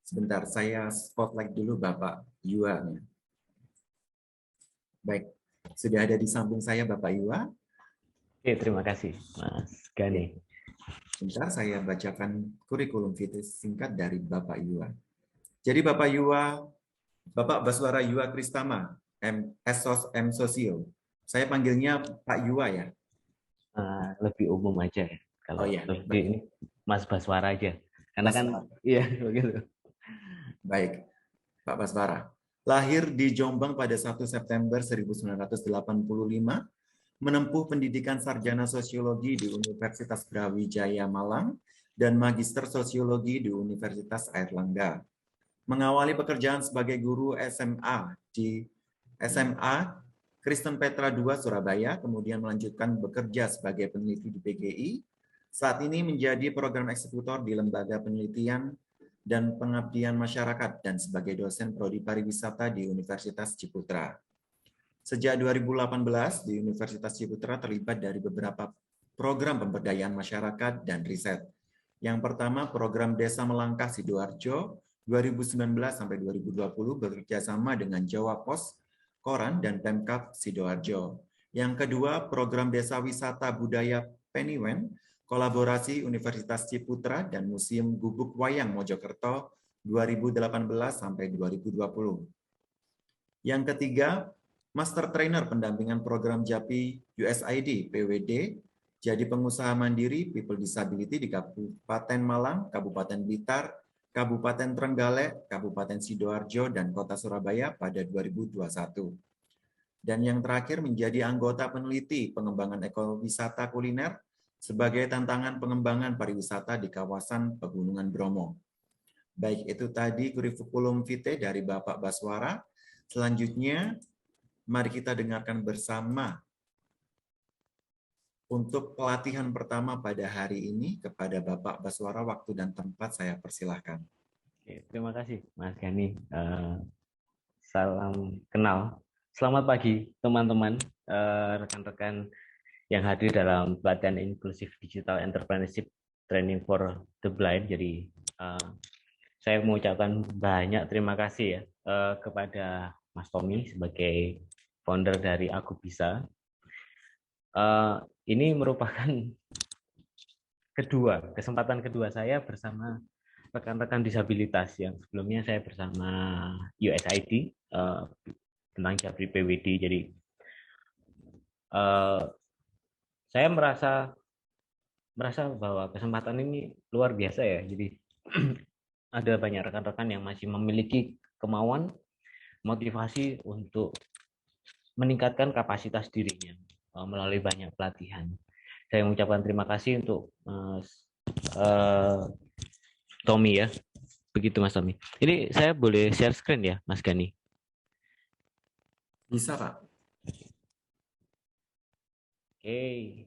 Sebentar, saya spotlight dulu Bapak Yua. Baik, sudah ada di samping saya Bapak Yua. Oke, terima kasih Mas Gani. Sebentar, saya bacakan kurikulum vitae singkat dari Bapak Yua. Jadi Bapak Yua, Bapak Baswara Yua Kristama, M Sosio. Saya panggilnya Pak Yua ya. Lebih umum aja ya. Oh Kalau ya, lebih baik. ini Mas Baswara aja. Karena kan Baswara. iya begitu. Baik, Pak Baswara. Lahir di Jombang pada 1 September 1985, menempuh pendidikan sarjana sosiologi di Universitas Brawijaya Malang dan magister sosiologi di Universitas Airlangga. Mengawali pekerjaan sebagai guru SMA di SMA Kristen Petra II Surabaya, kemudian melanjutkan bekerja sebagai peneliti di PGI. Saat ini menjadi program eksekutor di Lembaga Penelitian dan Pengabdian Masyarakat dan sebagai dosen prodi pariwisata di Universitas Ciputra. Sejak 2018 di Universitas Ciputra terlibat dari beberapa program pemberdayaan masyarakat dan riset. Yang pertama program Desa Melangkah Sidoarjo 2019 sampai 2020 bekerjasama dengan Jawa Pos, Koran dan Pemkab Sidoarjo. Yang kedua program Desa Wisata Budaya Peniwen kolaborasi Universitas Ciputra dan Museum Gubuk Wayang Mojokerto 2018 sampai 2020. Yang ketiga, Master Trainer pendampingan program JAPI USAID PWD, jadi pengusaha mandiri People Disability di Kabupaten Malang, Kabupaten Blitar, Kabupaten Trenggalek, Kabupaten Sidoarjo, dan Kota Surabaya pada 2021. Dan yang terakhir menjadi anggota peneliti pengembangan ekowisata kuliner sebagai tantangan pengembangan pariwisata di kawasan Pegunungan Bromo. Baik, itu tadi kurikulum vitae dari Bapak Baswara. Selanjutnya, mari kita dengarkan bersama untuk pelatihan pertama pada hari ini kepada Bapak Baswara. Waktu dan tempat saya persilahkan. Oke, terima kasih Mas Gani. Salam kenal. Selamat pagi teman-teman, rekan-rekan yang hadir dalam pelatihan inklusif digital entrepreneurship training for the blind. Jadi saya mengucapkan banyak terima kasih ya kepada Mas Tommy sebagai founder dari Aku Bisa. Ini merupakan kesempatan kedua saya bersama rekan-rekan disabilitas yang sebelumnya saya bersama USAID tentang Japri PWD. Jadi saya merasa bahwa kesempatan ini luar biasa ya. Jadi ada banyak rekan-rekan yang masih memiliki kemauan, motivasi untuk meningkatkan kapasitas dirinya melalui banyak pelatihan. Saya mengucapkan terima kasih untuk Tommy ya. Begitu Mas Tommy. Ini saya boleh share screen ya Mas Gani? Bisa Pak. Oke.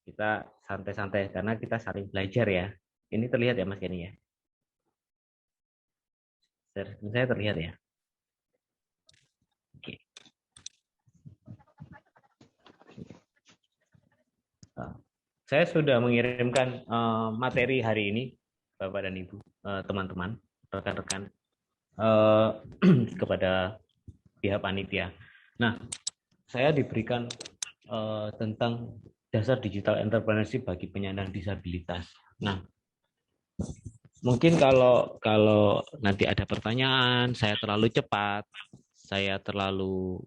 Kita santai-santai karena kita saling belajar ya. Ini terlihat ya Mas Gani ya? Saya terlihat ya? Oke. Saya sudah mengirimkan materi hari ini, Bapak dan Ibu, teman-teman, rekan-rekan, kepada pihak panitia. Nah, saya diberikan tentang dasar digital entrepreneurship bagi penyandang disabilitas. Nah, mungkin kalau nanti ada pertanyaan, saya terlalu cepat, saya terlalu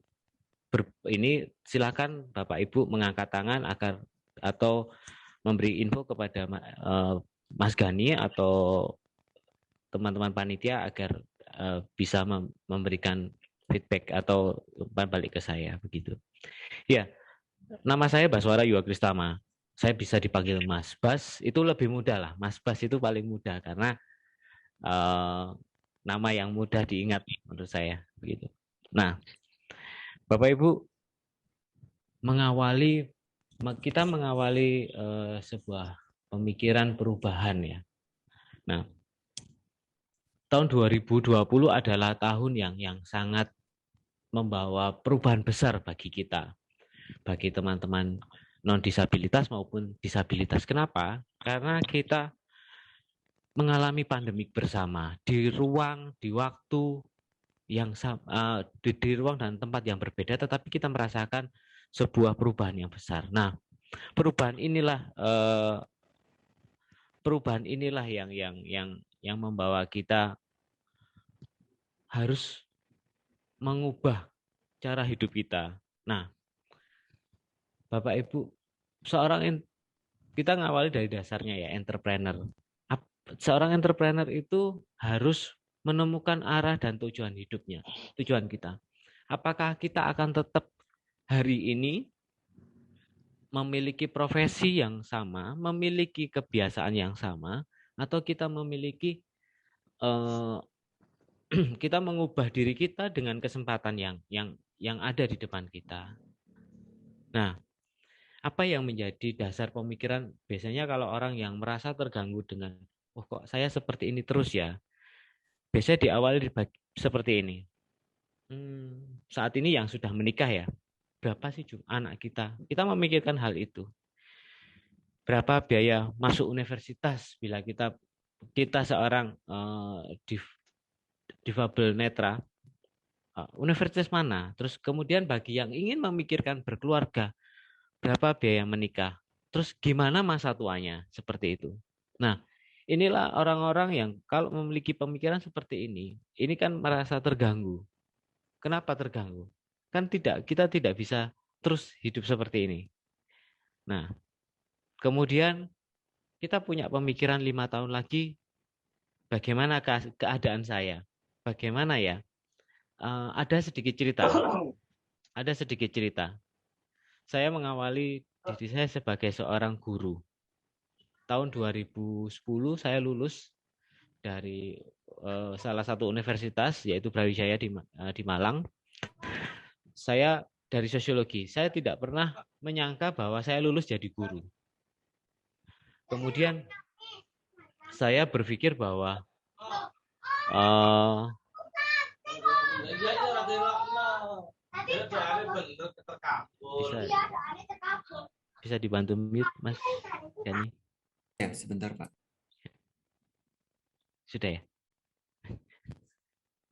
ini silakan Bapak Ibu mengangkat tangan agar atau memberi info kepada Mas Gani atau teman-teman panitia agar bisa memberikan feedback atau umpan balik ke saya begitu. Ya, nama saya Baswara Yua Kristama. Saya bisa dipanggil Mas Bas, itu lebih mudah lah. Mas Bas itu paling mudah karena nama yang mudah diingat menurut saya begitu. Nah, Bapak Ibu, kita mengawali sebuah pemikiran perubahan ya. Nah, tahun 2020 adalah tahun yang sangat membawa perubahan besar bagi kita, bagi teman-teman non disabilitas maupun disabilitas. Kenapa? Karena kita mengalami pandemik bersama di ruang, di waktu yang di ruang dan tempat yang berbeda, tetapi kita merasakan sebuah perubahan yang besar. Nah, perubahan inilah yang membawa kita harus mengubah cara hidup kita. Nah, Bapak Ibu, kita ngawali dari dasarnya ya, entrepreneur. Seorang entrepreneur itu harus menemukan arah dan tujuan hidupnya, tujuan kita. Apakah kita akan tetap hari ini memiliki profesi yang sama, memiliki kebiasaan yang sama, atau kita memiliki kita mengubah diri kita dengan kesempatan yang ada di depan kita. Nah, apa yang menjadi dasar pemikiran biasanya kalau orang yang merasa terganggu dengan, oh kok saya seperti ini terus ya, biasanya diawali seperti ini. Saat ini yang sudah menikah ya, berapa sih anak kita? Kita memikirkan hal itu. Berapa biaya masuk universitas bila kita seorang difabel netra, universitas mana? Terus kemudian bagi yang ingin memikirkan berkeluarga, berapa biaya menikah? Terus gimana masa tuanya? Seperti itu. Nah, inilah orang-orang yang kalau memiliki pemikiran seperti ini kan merasa terganggu. Kenapa terganggu? Kan kita tidak bisa terus hidup seperti ini. Nah, kemudian kita punya pemikiran 5 tahun lagi, bagaimana keadaan saya? Bagaimana ya? Ada sedikit cerita. Saya mengawali diri saya sebagai seorang guru. Tahun 2010 saya lulus dari salah satu universitas, yaitu Brawijaya di Malang. Saya dari sosiologi. Saya tidak pernah menyangka bahwa saya lulus jadi guru. Kemudian saya berpikir bahwa bisa dibantu mute, Mas Gani? Ya, sebentar, Pak. Sudah ya?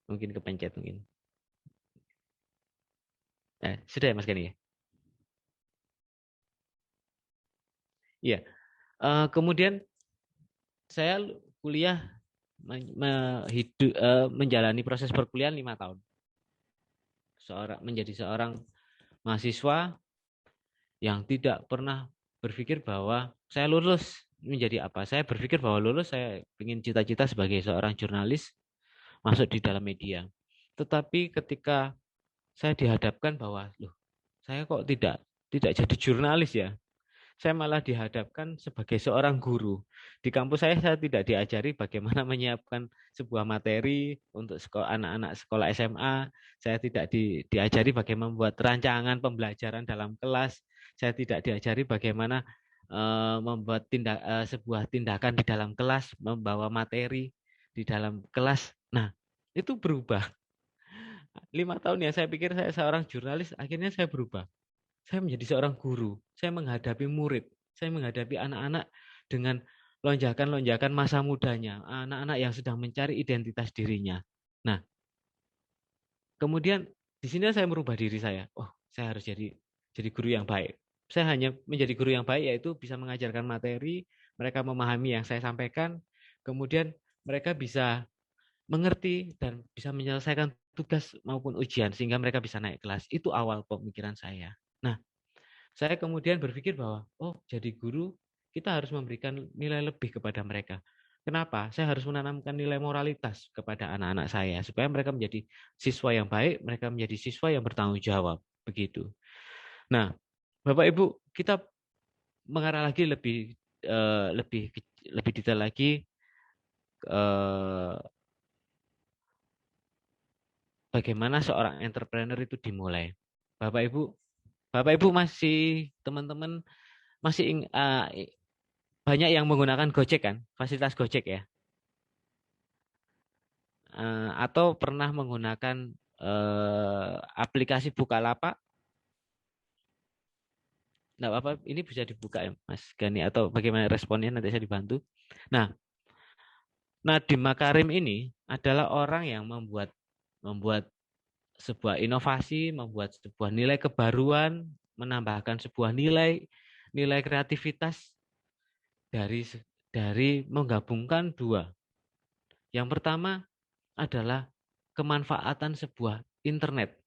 Mungkin kepencet mungkin. Sudah ya Mas Gani ya? Iya. Kemudian saya kuliah menjalani proses perkuliahan 5 tahun. Menjadi seorang mahasiswa yang tidak pernah berpikir bahwa saya lulus menjadi apa. Saya berpikir bahwa lulus saya ingin cita-cita sebagai seorang jurnalis masuk di dalam media. Tetapi ketika saya dihadapkan bahwa, loh, saya kok tidak jadi jurnalis ya. Saya malah dihadapkan sebagai seorang guru. Di kampus saya tidak diajari bagaimana menyiapkan sebuah materi untuk anak-anak sekolah SMA. Saya tidak diajari bagaimana membuat rancangan pembelajaran dalam kelas. Saya tidak diajari bagaimana membuat sebuah tindakan di dalam kelas, membawa materi di dalam kelas. Nah, itu berubah. 5 tahun ya saya pikir saya seorang jurnalis, akhirnya saya berubah. Saya menjadi seorang guru. Saya menghadapi murid. Saya menghadapi anak-anak dengan lonjakan-lonjakan masa mudanya. Anak-anak yang sedang mencari identitas dirinya. Nah, kemudian di sini saya merubah diri saya. Oh, saya harus jadi guru yang baik. Saya hanya menjadi guru yang baik, yaitu bisa mengajarkan materi, mereka memahami yang saya sampaikan, kemudian mereka bisa mengerti dan bisa menyelesaikan tugas maupun ujian sehingga mereka bisa naik kelas. Itu awal pemikiran saya. Nah, saya kemudian berpikir bahwa, oh, jadi guru kita harus memberikan nilai lebih kepada mereka. Kenapa? Saya harus menanamkan nilai moralitas kepada anak-anak saya supaya mereka menjadi siswa yang baik, mereka menjadi siswa yang bertanggung jawab, begitu. Nah, Bapak Ibu, kita mengarah lagi lebih detail lagi bagaimana seorang entrepreneur itu dimulai. Bapak Ibu masih teman-teman masih banyak yang menggunakan Gojek kan, fasilitas Gojek ya, atau pernah menggunakan aplikasi Bukalapak. Nggak apa-apa, ini bisa dibuka ya Mas Gani, atau bagaimana responnya nanti saya dibantu. Nah, Nadiem Makarim ini adalah orang yang membuat sebuah inovasi, membuat sebuah nilai kebaruan, menambahkan sebuah nilai kreativitas dari menggabungkan dua. Yang pertama adalah kemanfaatan sebuah internet.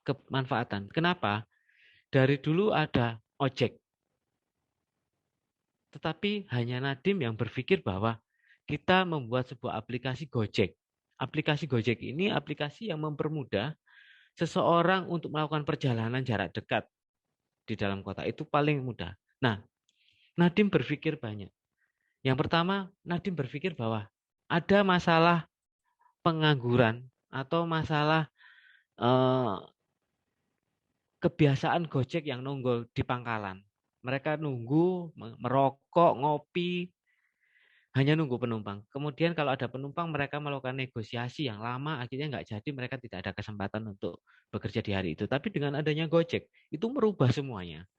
Kemanfaatan. Kenapa? Dari dulu ada ojek. Tetapi hanya Nadiem yang berpikir bahwa kita membuat sebuah aplikasi Gojek. Aplikasi Gojek ini aplikasi yang mempermudah seseorang untuk melakukan perjalanan jarak dekat di dalam kota. Itu paling mudah. Nah, Nadiem berpikir banyak. Yang pertama, Nadiem berpikir bahwa ada masalah pengangguran atau masalah kebiasaan Gojek yang nongol di pangkalan. Mereka nunggu, merokok, ngopi, hanya nunggu penumpang. Kemudian kalau ada penumpang, mereka melakukan negosiasi yang lama, akhirnya nggak jadi, mereka tidak ada kesempatan untuk bekerja di hari itu. Tapi dengan adanya Gojek, itu merubah semuanya.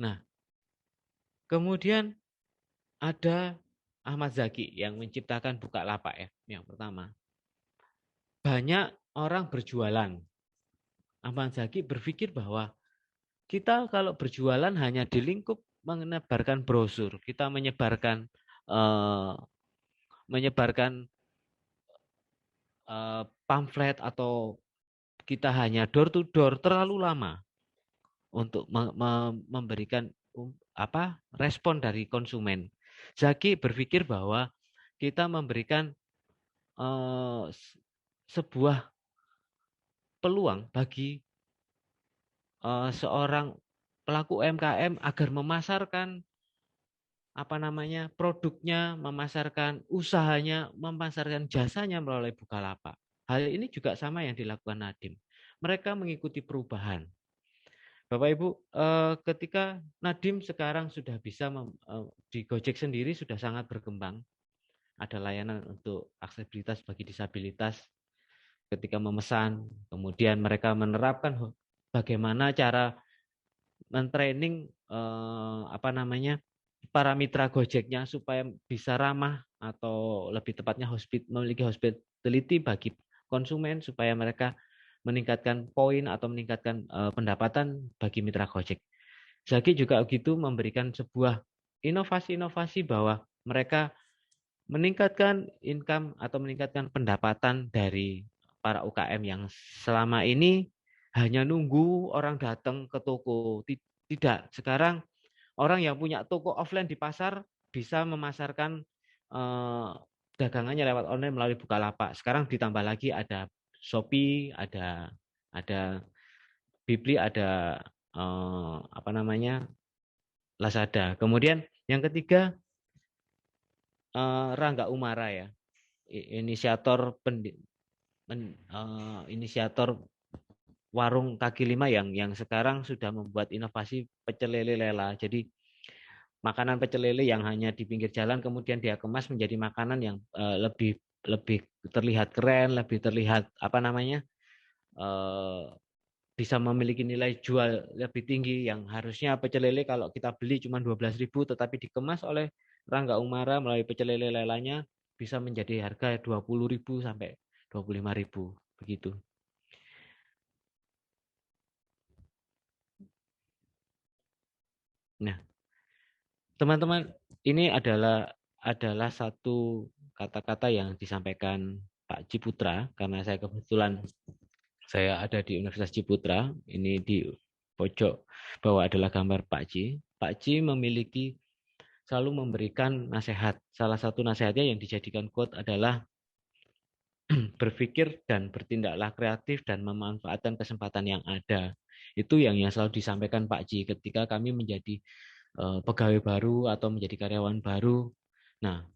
Nah, kemudian ada Ahmad Zaki yang menciptakan Bukalapak ya, yang pertama. Banyak orang berjualan. Ahmad Zaki berpikir bahwa kita kalau berjualan hanya di lingkup menyebarkan brosur, kita menyebarkan eh, menyebarkan pamflet atau kita hanya door to door terlalu lama untuk memberikan respon dari konsumen. Zaki berpikir bahwa kita memberikan sebuah peluang bagi seorang pelaku UMKM agar memasarkan produknya, memasarkan usahanya, memasarkan jasanya melalui Bukalapak. Hal ini juga sama yang dilakukan Nadiem. Mereka mengikuti perubahan. Bapak Ibu, ketika Nadiem sekarang sudah bisa di Gojek sendiri sudah sangat berkembang. Ada layanan untuk aksesibilitas bagi disabilitas ketika memesan. Kemudian mereka menerapkan bagaimana cara mentraining para mitra Gojeknya supaya bisa ramah atau lebih tepatnya memiliki hospitality bagi konsumen supaya mereka meningkatkan poin atau meningkatkan pendapatan bagi mitra Gojek. Zaki juga begitu memberikan sebuah inovasi-inovasi bahwa mereka meningkatkan income atau meningkatkan pendapatan dari para UKM yang selama ini hanya nunggu orang datang ke toko. Tidak, sekarang orang yang punya toko offline di pasar bisa memasarkan dagangannya lewat online melalui Bukalapak. Sekarang ditambah lagi ada Shopee, ada Bibli, ada Lazada. Kemudian yang ketiga Rangga Umara ya, inisiator warung kaki lima yang sekarang sudah membuat inovasi pecel lele lela. Jadi makanan pecel lele yang hanya di pinggir jalan kemudian dia kemas menjadi makanan yang lebih terlihat keren, lebih terlihat bisa memiliki nilai jual lebih tinggi, yang harusnya pecel lele kalau kita beli cuma 12.000 tetapi dikemas oleh Rangga Umara melalui pecel lele lelanya bisa menjadi harga 20.000 sampai 25.000 begitu. Nah, teman-teman, ini adalah satu kata-kata yang disampaikan Pak Ciputra, karena kebetulan saya ada di Universitas Ciputra. Ini di pojok bawah adalah gambar Pak Ci. Pak Ci memiliki selalu memberikan nasihat. Salah satu nasihatnya yang dijadikan quote adalah berpikir dan bertindaklah kreatif dan memanfaatkan kesempatan yang ada. Itu yang selalu disampaikan Pak Ci ketika kami menjadi pegawai baru atau menjadi karyawan baru. Nah,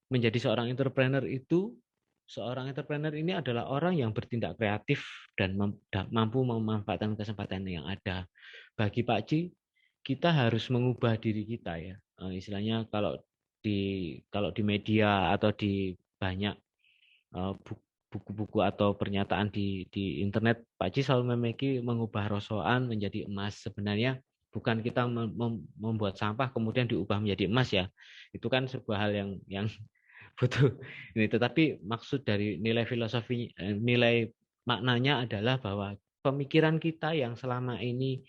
menjadi seorang entrepreneur ini adalah orang yang bertindak kreatif dan mampu memanfaatkan kesempatan yang ada. Bagi Pak Ci, kita harus mengubah diri kita ya. Istilahnya kalau di media atau di banyak buku-buku atau pernyataan di internet, Pak Ci selalu mengubah rosokan menjadi emas. Sebenarnya bukan kita membuat sampah kemudian diubah menjadi emas ya. Itu kan sebuah hal yang butuh ini. Tetapi maksud dari nilai filosofi, nilai maknanya adalah bahwa pemikiran kita yang selama ini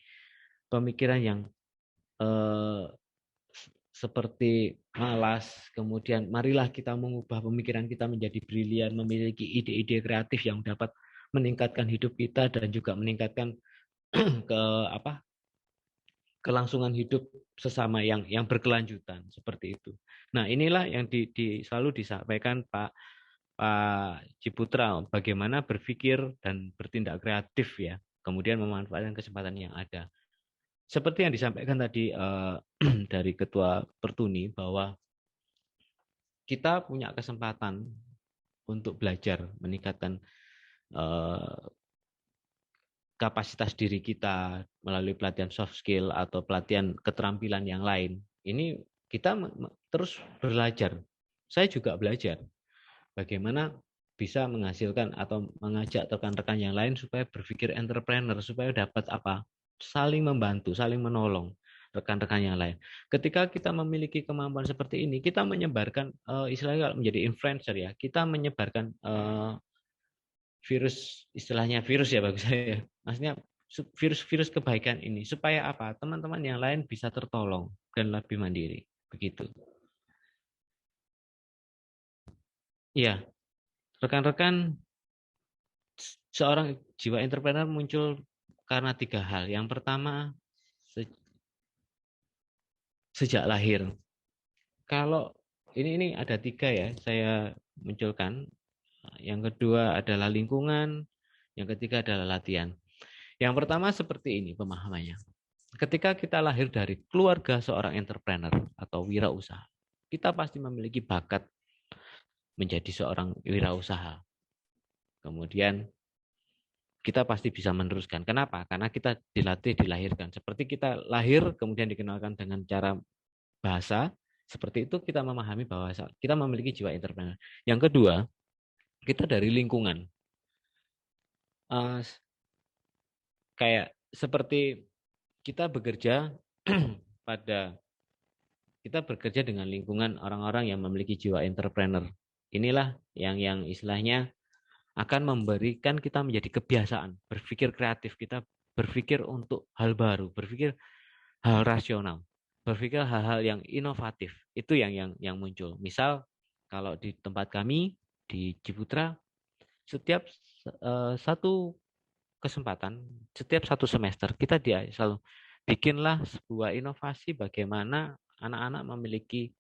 pemikiran yang seperti malas, kemudian marilah kita mengubah pemikiran kita menjadi brilian, memiliki ide-ide kreatif yang dapat meningkatkan hidup kita dan juga meningkatkan ke apa kelangsungan hidup sesama yang berkelanjutan seperti itu. Nah, inilah yang selalu disampaikan Pak Ciputra, bagaimana berpikir dan bertindak kreatif ya, kemudian memanfaatkan kesempatan yang ada. Seperti yang disampaikan tadi dari Ketua Pertuni bahwa kita punya kesempatan untuk belajar, meningkatkan kapasitas diri kita melalui pelatihan soft skill atau pelatihan keterampilan yang lain. Ini kita terus belajar. Saya juga belajar bagaimana bisa menghasilkan atau mengajak rekan-rekan yang lain supaya berpikir entrepreneur, supaya dapat apa? Saling membantu, saling menolong rekan-rekan yang lain. Ketika kita memiliki kemampuan seperti ini, kita menyebarkan istilahnya menjadi influencer ya. Kita menyebarkan virus, istilahnya virus ya bagus saya. Maksudnya virus kebaikan ini supaya apa? Teman-teman yang lain bisa tertolong dan lebih mandiri. Begitu. Iya, rekan-rekan, seorang jiwa entrepreneur muncul karena 3 hal. Yang pertama, sejak lahir. Kalau ini ada 3 ya, saya munculkan. Yang kedua adalah lingkungan, yang ketiga adalah latihan. Yang pertama seperti ini pemahamannya. Ketika kita lahir dari keluarga seorang entrepreneur atau wirausaha, kita pasti memiliki bakat menjadi seorang wirausaha. Kemudian kita pasti bisa meneruskan. Kenapa? Karena kita dilatih, dilahirkan. Seperti kita lahir, kemudian dikenalkan dengan cara bahasa, seperti itu kita memahami bahwa kita memiliki jiwa entrepreneur. Yang kedua, kita dari lingkungan. Kayak seperti kita bekerja kita bekerja dengan lingkungan orang-orang yang memiliki jiwa entrepreneur. Inilah yang istilahnya akan memberikan kita menjadi kebiasaan berpikir kreatif, kita berpikir untuk hal baru, berpikir hal rasional, berpikir hal-hal yang inovatif. Itu yang muncul. Misal kalau di tempat kami di Ciputra, setiap satu kesempatan, setiap satu semester kita selalu bikinlah sebuah inovasi bagaimana anak-anak memiliki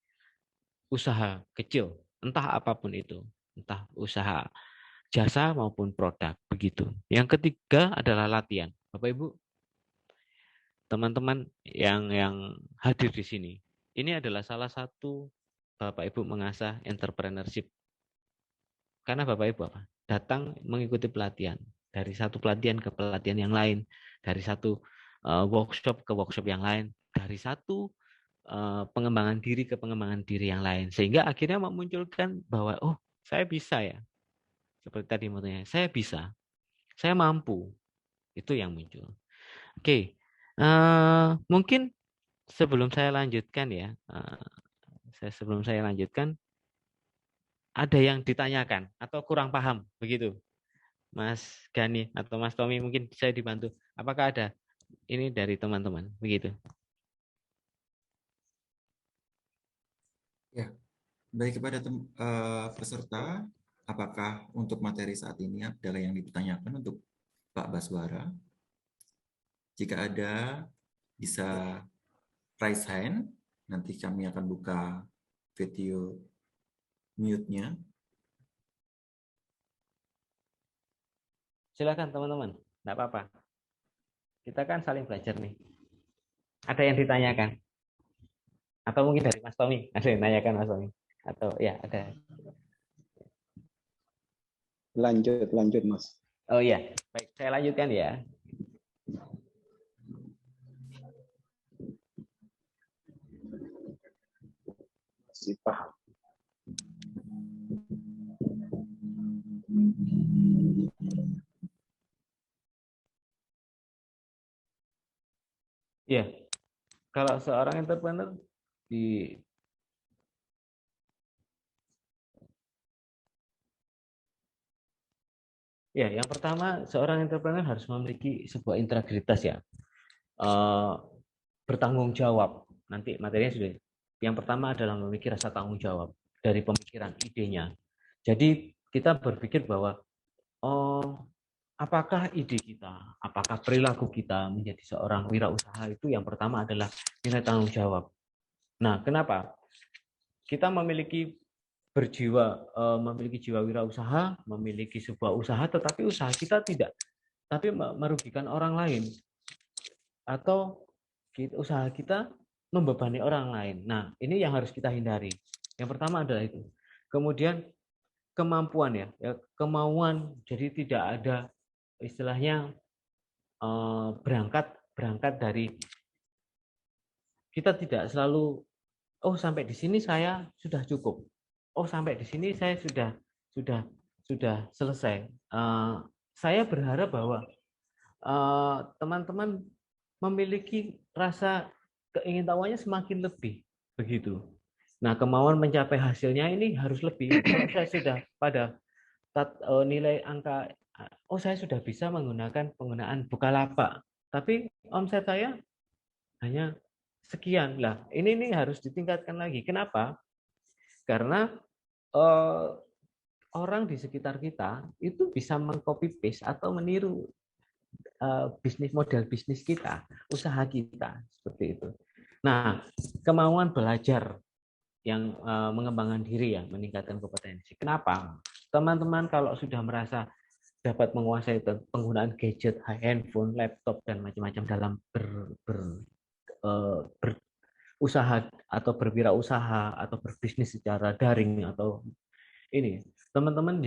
usaha kecil, entah apapun itu, entah usaha jasa maupun produk, begitu. Yang ketiga adalah latihan. Bapak Ibu, teman-teman yang hadir di sini, ini adalah salah satu Bapak Ibu mengasah entrepreneurship. Karena Bapak Ibu apa? Datang mengikuti pelatihan. Dari satu pelatihan ke pelatihan yang lain, dari satu workshop ke workshop yang lain, dari satu pengembangan diri ke pengembangan diri yang lain, sehingga akhirnya memunculkan bahwa oh saya bisa ya, seperti tadi motonya, saya bisa, saya mampu, itu yang muncul. Oke, mungkin sebelum saya lanjutkan ya, sebelum saya lanjutkan, ada yang ditanyakan atau kurang paham begitu, Mas Gani atau Mas Tommy, mungkin saya dibantu. Apakah ada ini dari teman-teman begitu? Ya, baik kepada peserta, apakah untuk materi saat ini ada yang ditanyakan untuk Pak Baswara? Jika ada, bisa raise hand. Nanti kami akan buka video mute-nya. Silakan teman-teman, enggak apa-apa. Kita kan saling belajar nih. Ada yang ditanyakan? Atau mungkin dari Mas Tommy, ada yang ditanyakan Mas Tommy? Atau ya ada. Lanjut Mas. Oh iya, baik, saya lanjutkan ya. Masih paham. Ya, kalau seorang entrepreneur di Ya, yang pertama seorang entrepreneur harus memiliki sebuah integritas ya. Bertanggung jawab. Nanti materinya sudah. Yang pertama adalah memiliki rasa tanggung jawab dari pemikiran idenya. Jadi kita berpikir bahwa oh, apakah ide kita, apakah perilaku kita menjadi seorang wirausaha itu yang pertama adalah nilai tanggung jawab. Nah, kenapa? Kita memiliki jiwa wirausaha, memiliki sebuah usaha, tetapi usaha kita tidak, tapi merugikan orang lain atau usaha kita membebani orang lain. Nah, ini yang harus kita hindari. Yang pertama adalah itu. Kemudian kemampuan ya kemauan. Jadi tidak ada istilahnya berangkat dari kita tidak selalu oh sampai di sini saya sudah cukup. Oh sampai di sini saya sudah selesai. Saya berharap bahwa teman-teman memiliki rasa keingintahuannya semakin lebih begitu. Nah, kemauan mencapai hasilnya ini harus lebih. Kalau saya sudah pada nilai angka, oh saya sudah bisa menggunakan penggunaan Bukalapak, tapi omset saya hanya sekian lah. Ini harus ditingkatkan lagi. Kenapa? Karena eh, orang di sekitar kita itu bisa mengcopy paste atau meniru bisnis model bisnis kita, usaha kita seperti itu. Nah, kemauan belajar yang mengembangkan diri ya, meningkatkan kompetensi. Kenapa? Teman-teman kalau sudah merasa dapat menguasai penggunaan gadget, handphone, laptop dan macam-macam dalam berusaha atau berwirausaha atau berbisnis secara daring atau ini, teman-teman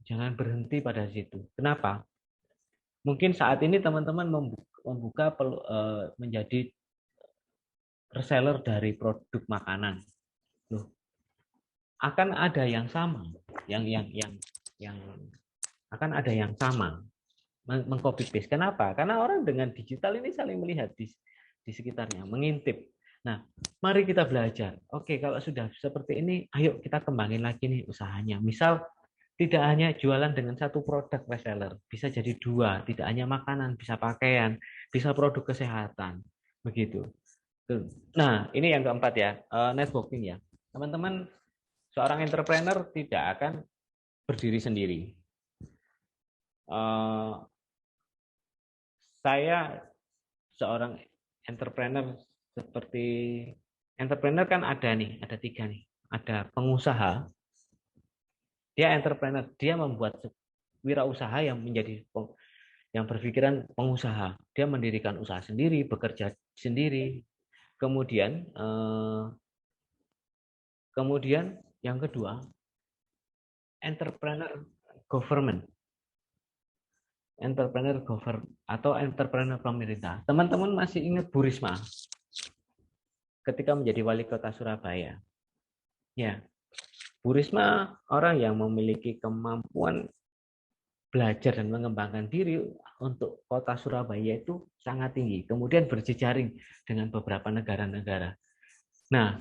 jangan berhenti pada situ. Kenapa? Mungkin saat ini teman-teman membuka menjadi reseller dari produk makanan. Loh, akan ada yang sama, yang akan ada yang sama mengcopy paste. Kenapa? Karena orang dengan digital ini saling melihat di sekitarnya, mengintip. Nah, mari kita belajar. Oke, kalau sudah seperti ini, ayo kita kembangin lagi nih usahanya. Misal tidak hanya jualan dengan satu produk reseller, bisa jadi dua, tidak hanya makanan, bisa pakaian, bisa produk kesehatan, begitu. Nah, ini yang keempat ya, networking ya. Teman-teman, seorang entrepreneur tidak akan berdiri sendiri. Saya seorang entrepreneur seperti entrepreneur kan ada nih, ada tiga nih. Ada pengusaha, dia entrepreneur, dia membuat wirausaha yang berpikiran pengusaha. Dia mendirikan usaha sendiri, bekerja sendiri. Kemudian yang kedua, entrepreneur government. Entrepreneur government atau entrepreneur pemerintah. Teman-teman masih ingat Bu Risma ketika menjadi wali kota Surabaya? Ya, Bu Risma orang yang memiliki kemampuan belajar dan mengembangkan diri untuk kota Surabaya itu sangat tinggi. Kemudian berjejaring dengan beberapa negara-negara. Nah,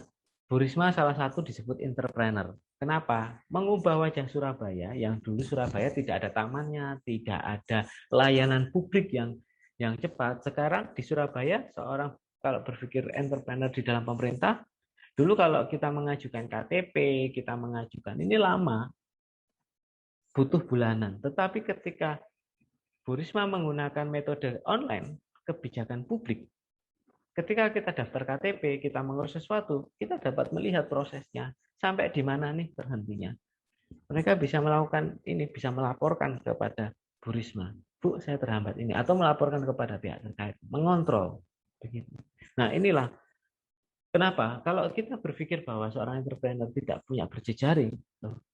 Bu Risma salah satu disebut entrepreneur. Kenapa? Mengubah wajah Surabaya yang dulu Surabaya tidak ada tamannya, tidak ada layanan publik yang cepat. Sekarang di Surabaya seorang kalau berpikir entrepreneur di dalam pemerintah, dulu kalau kita mengajukan KTP, kita mengajukan ini lama, butuh bulanan. Tetapi ketika Bu Risma menggunakan metode online, kebijakan publik, ketika kita daftar KTP, kita mengurus sesuatu, kita dapat melihat prosesnya sampai di mana nih berhentinya. Mereka bisa melakukan ini, bisa melaporkan kepada Bu Risma, Bu, saya terhambat ini, atau melaporkan kepada pihak terkait, mengontrol. Begitu. Nah, inilah kenapa kalau kita berpikir bahwa seorang entrepreneur tidak punya berjejaring,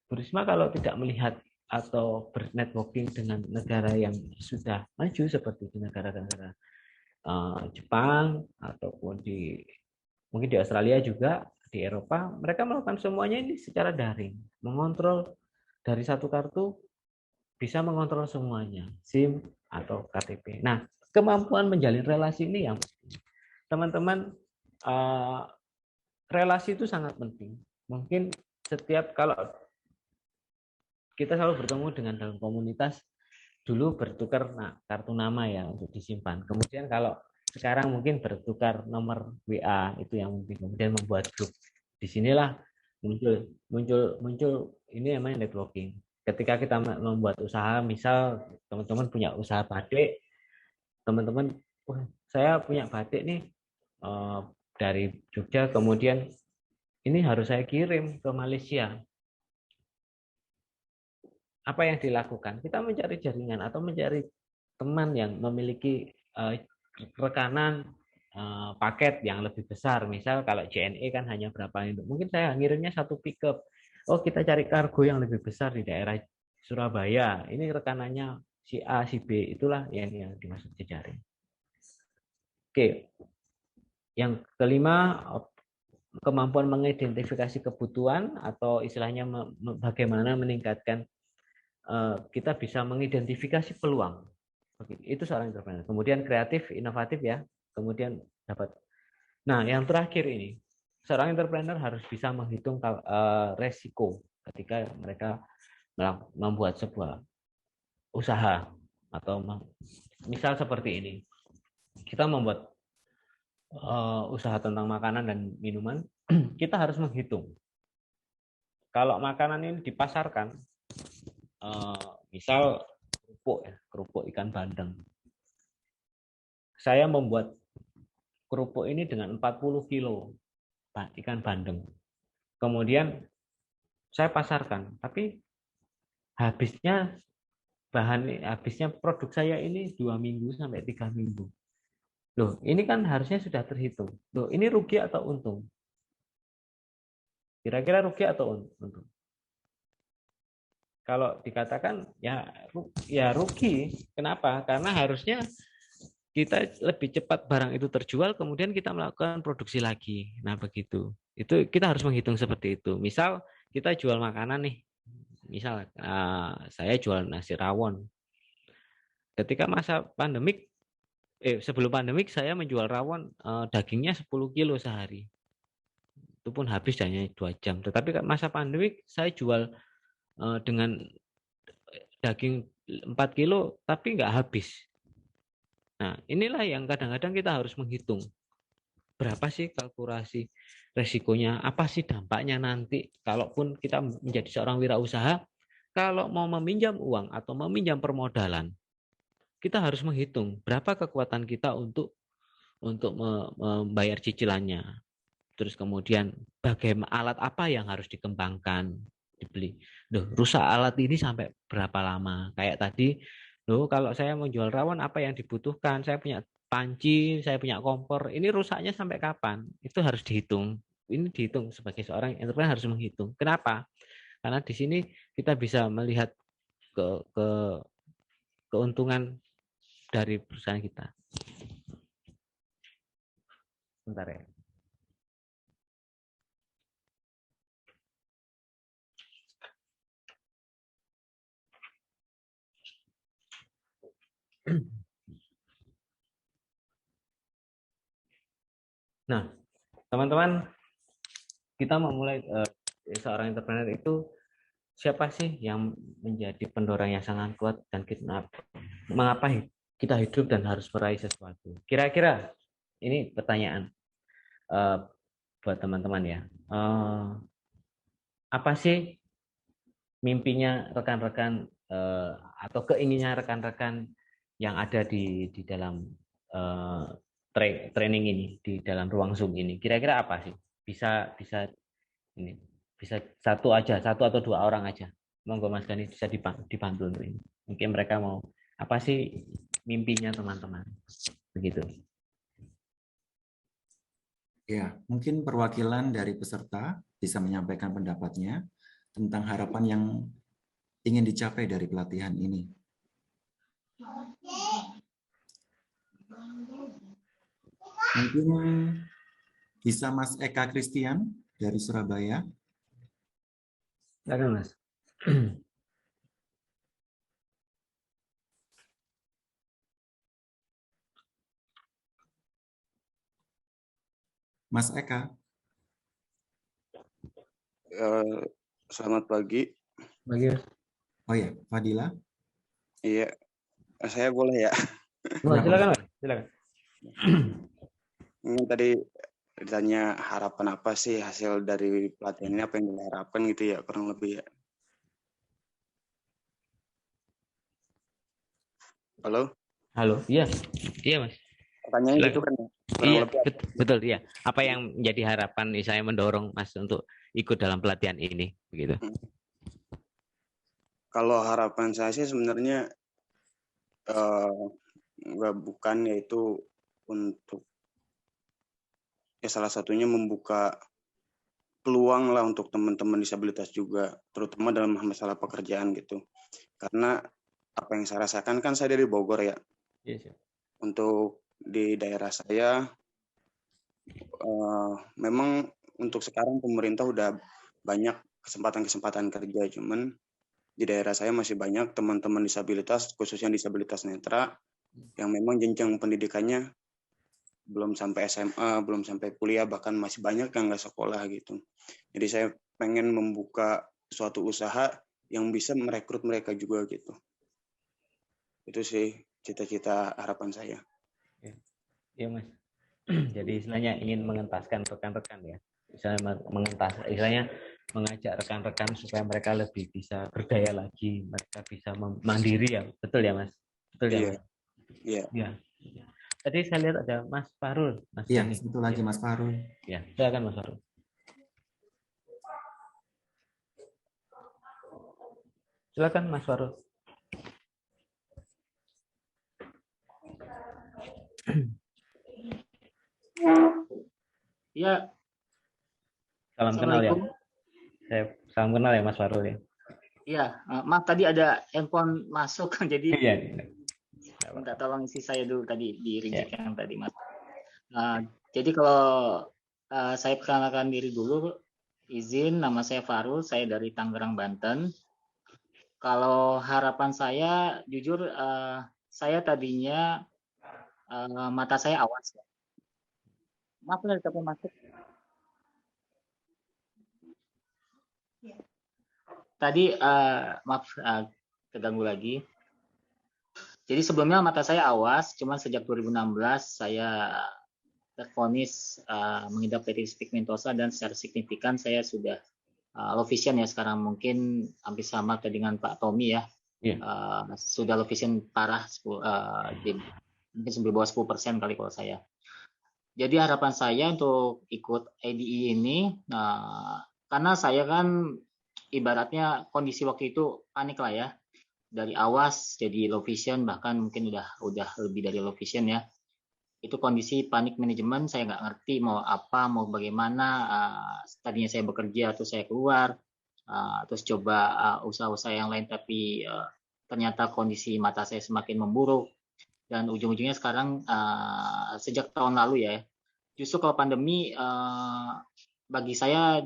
Bu Risma kalau tidak melihat atau bernetworking dengan negara yang sudah maju seperti di negara-negara Jepang ataupun mungkin di Australia juga, di Eropa, mereka melakukan semuanya ini secara daring, mengontrol dari satu kartu bisa mengontrol semuanya, SIM atau KTP. Nah, kemampuan menjalin relasi ini yang teman-teman, relasi itu sangat penting. Mungkin setiap kalau kita selalu bertemu dengan dalam komunitas, dulu bertukar kartu nama ya untuk disimpan. Kemudian kalau sekarang mungkin bertukar nomor WA itu yang mungkin kemudian membuat grup. Disinilah muncul ini namanya networking. Ketika kita membuat usaha, misal teman-teman punya usaha batik, teman-teman, wah, saya punya batik nih dari Jogja, kemudian ini harus saya kirim ke Malaysia. Apa yang dilakukan? Kita mencari jaringan atau mencari teman yang memiliki rekanan paket yang lebih besar. Misal kalau JNE kan hanya berapa induk. Mungkin saya ngirimnya satu pickup. Oh, kita cari kargo yang lebih besar di daerah Surabaya. Ini rekanannya si A, si B. Itulah yang dimaksud jejaring. Oke. Yang kelima, kemampuan mengidentifikasi kebutuhan atau istilahnya bagaimana meningkatkan kita bisa mengidentifikasi peluang. Itu seorang entrepreneur. Kemudian kreatif, inovatif ya. Kemudian dapat. Nah, yang terakhir ini, seorang entrepreneur harus bisa menghitung resiko ketika mereka membuat sebuah usaha atau misal seperti ini. Kita membuat usaha tentang makanan dan minuman, kita harus menghitung. Kalau makanan ini dipasarkan, misal kerupuk ikan bandeng. Saya membuat kerupuk ini dengan 40 kilo ikan bandeng. Kemudian saya pasarkan, tapi habisnya produk saya ini 2 minggu sampai 3 minggu. Loh, ini kan harusnya sudah terhitung. Loh, ini rugi atau untung? Kira-kira rugi atau untung? Kalau dikatakan ya rugi. Kenapa? Karena harusnya kita lebih cepat barang itu terjual, kemudian kita melakukan produksi lagi. Nah, begitu. Itu kita harus menghitung seperti itu. Misal kita jual makanan nih. Misal saya jual nasi rawon. Ketika masa pandemik, sebelum pandemik saya menjual rawon dagingnya 10 kilo sehari. Itu pun habis hanya 2 jam. Tetapi masa pandemik saya jual dengan daging 4 kilo tapi nggak habis. Nah, inilah yang kadang-kadang kita harus menghitung. Berapa sih kalkulasi resikonya? Apa sih dampaknya nanti? Kalaupun kita menjadi seorang wirausaha, kalau mau meminjam uang atau meminjam permodalan, kita harus menghitung berapa kekuatan kita untuk membayar cicilannya. Terus kemudian bagaimana alat apa yang harus dikembangkan, dibeli. Rusak alat ini sampai berapa lama? Kayak tadi, kalau saya mau jual rawon apa yang dibutuhkan? Saya punya panci, saya punya kompor. Ini rusaknya sampai kapan? Itu harus dihitung. Ini dihitung sebagai seorang entrepreneur harus menghitung. Kenapa? Karena di sini kita bisa melihat keuntungan dari perusahaan kita. Bentar ya. Nah, teman-teman, kita memulai seorang entrepreneur itu siapa sih yang menjadi pendorong yang sangat kuat dan mengapa kita hidup dan harus meraih sesuatu? Kira-kira ini pertanyaan buat teman-teman ya. Apa sih mimpinya rekan-rekan atau keinginannya rekan-rekan yang ada di dalam training ini, di dalam ruang Zoom ini? Kira-kira apa sih? Bisa ini. Bisa satu atau 2 orang aja. Monggo Mas Gani bisa dibantu untuk ini. Mungkin mereka mau apa sih mimpinya teman-teman? Begitu. Ya, mungkin perwakilan dari peserta bisa menyampaikan pendapatnya tentang harapan yang ingin dicapai dari pelatihan ini. Mungkin bisa Mas Eka Christian dari Surabaya. Silakan Mas. Mas Eka. Selamat pagi. Pagi. Oh ya, Fadila. Iya, Saya boleh ya. Oh, silakan, Mas. Silakan. Ini tadi ditanya harapan apa sih hasil dari pelatihan ini, apa yang diharapkan gitu ya, kurang lebih ya. Halo? Halo. Iya. Iya, Mas. Pertanyaannya Silakan. gitu kan ya? Kurang Iya, lebih. betul ya. Apa yang menjadi harapan saya mendorong Mas untuk ikut dalam pelatihan ini begitu? Kalau harapan saya sih sebenarnya bukan, yaitu untuk ya salah satunya membuka peluang lah untuk teman-teman disabilitas juga, terutama dalam masalah pekerjaan gitu. Karena apa yang saya rasakan kan saya dari Bogor ya. Yes. Untuk di daerah saya memang untuk sekarang pemerintah udah banyak kesempatan-kesempatan kerja, cuman di daerah saya masih banyak teman-teman disabilitas, khususnya disabilitas netra, yang memang jenjang pendidikannya belum sampai SMA, belum sampai kuliah, bahkan masih banyak yang nggak sekolah gitu. Jadi saya pengen membuka suatu usaha yang bisa merekrut mereka juga gitu. Itu sih cita-cita harapan saya. Iya, Mas. Jadi istilahnya ingin mengentaskan rekan-rekan ya. Istilahnya mengajak rekan-rekan supaya mereka lebih bisa berdaya lagi, mereka bisa mandiri ya. Betul ya, Mas? Betul ya, Mas? Iya. Iya. Tadi saya lihat ada Mas Farul. Iya, itu lagi Mas Farul. Ya, silakan Mas Farul. Silakan Mas Farul. Ya. Salam kenal ya. Salam kenal ya Mas Farul ya. Iya, maaf tadi ada handphone masuk jadi Iya. minta tolong isi saya dulu tadi di reject yang tadi Mas. Jadi kalau saya perkenalkan diri dulu, izin, nama saya Farul, saya dari Tangerang, Banten. Kalau harapan saya, jujur saya tadinya mata saya awas ya. Maaf dari telepon masuk. Tadi maaf terganggu lagi. Jadi sebelumnya mata saya awas, cuman sejak 2016 saya tervonis mengidap retinitis pigmentosa dan secara signifikan saya sudah low vision ya sekarang, mungkin hampir sama dengan Pak Tommy ya. Sudah low vision parah, mungkin sampai bawah 10% kali kalau saya. Jadi harapan saya untuk ikut ADI ini, karena saya kan ibaratnya kondisi waktu itu panik lah ya, dari awas jadi low vision, bahkan mungkin udah lebih dari low vision ya. Itu kondisi panik manajemen, saya nggak ngerti mau apa, mau bagaimana. Tadinya saya bekerja atau saya keluar, terus coba usaha-usaha yang lain, tapi ternyata kondisi mata saya semakin memburuk. Dan ujung-ujungnya sekarang sejak tahun lalu ya, justru kalau pandemi bagi saya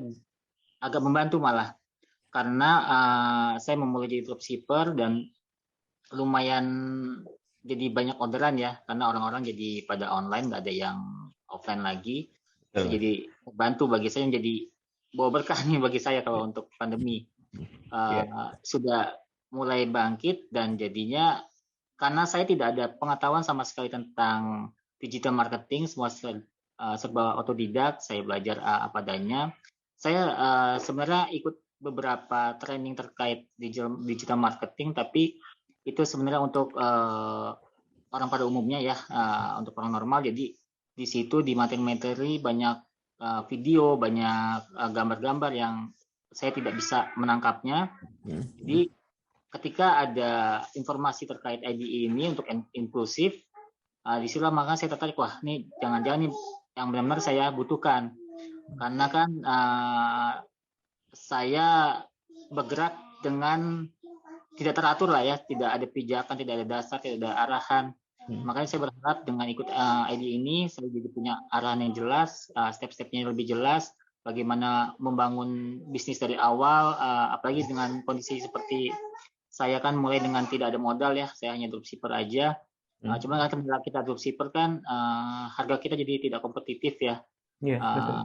agak membantu malah. Karena saya memulai jadi dropshipper dan lumayan jadi banyak orderan ya, karena orang-orang jadi pada online, nggak ada yang offline lagi. Jadi bantu bagi saya, jadi bawa berkah nih bagi saya kalau untuk pandemi. Sudah mulai bangkit dan jadinya karena saya tidak ada pengetahuan sama sekali tentang digital marketing, semua serba otodidak, saya belajar apa adanya. Saya sebenarnya ikut beberapa training terkait digital marketing, tapi itu sebenarnya untuk orang pada umumnya ya, untuk orang normal. Jadi di situ di materi banyak video, banyak gambar-gambar yang saya tidak bisa menangkapnya. Jadi ketika ada informasi terkait IDE ini untuk inklusif, disitulah maka saya tertarik, wah ini jangan-jangan yang benar-benar saya butuhkan. Karena kan saya bergerak dengan tidak teratur lah ya, tidak ada pijakan, tidak ada dasar, tidak ada arahan. Makanya saya berharap dengan ikut IDE ini, saya jadi punya arahan yang jelas, step-stepnya lebih jelas, bagaimana membangun bisnis dari awal, apalagi dengan kondisi seperti saya kan mulai dengan tidak ada modal ya, saya hanya dropshipper aja. Cuma kan kita dropshipper kan harga kita jadi tidak kompetitif ya. Iya, betul.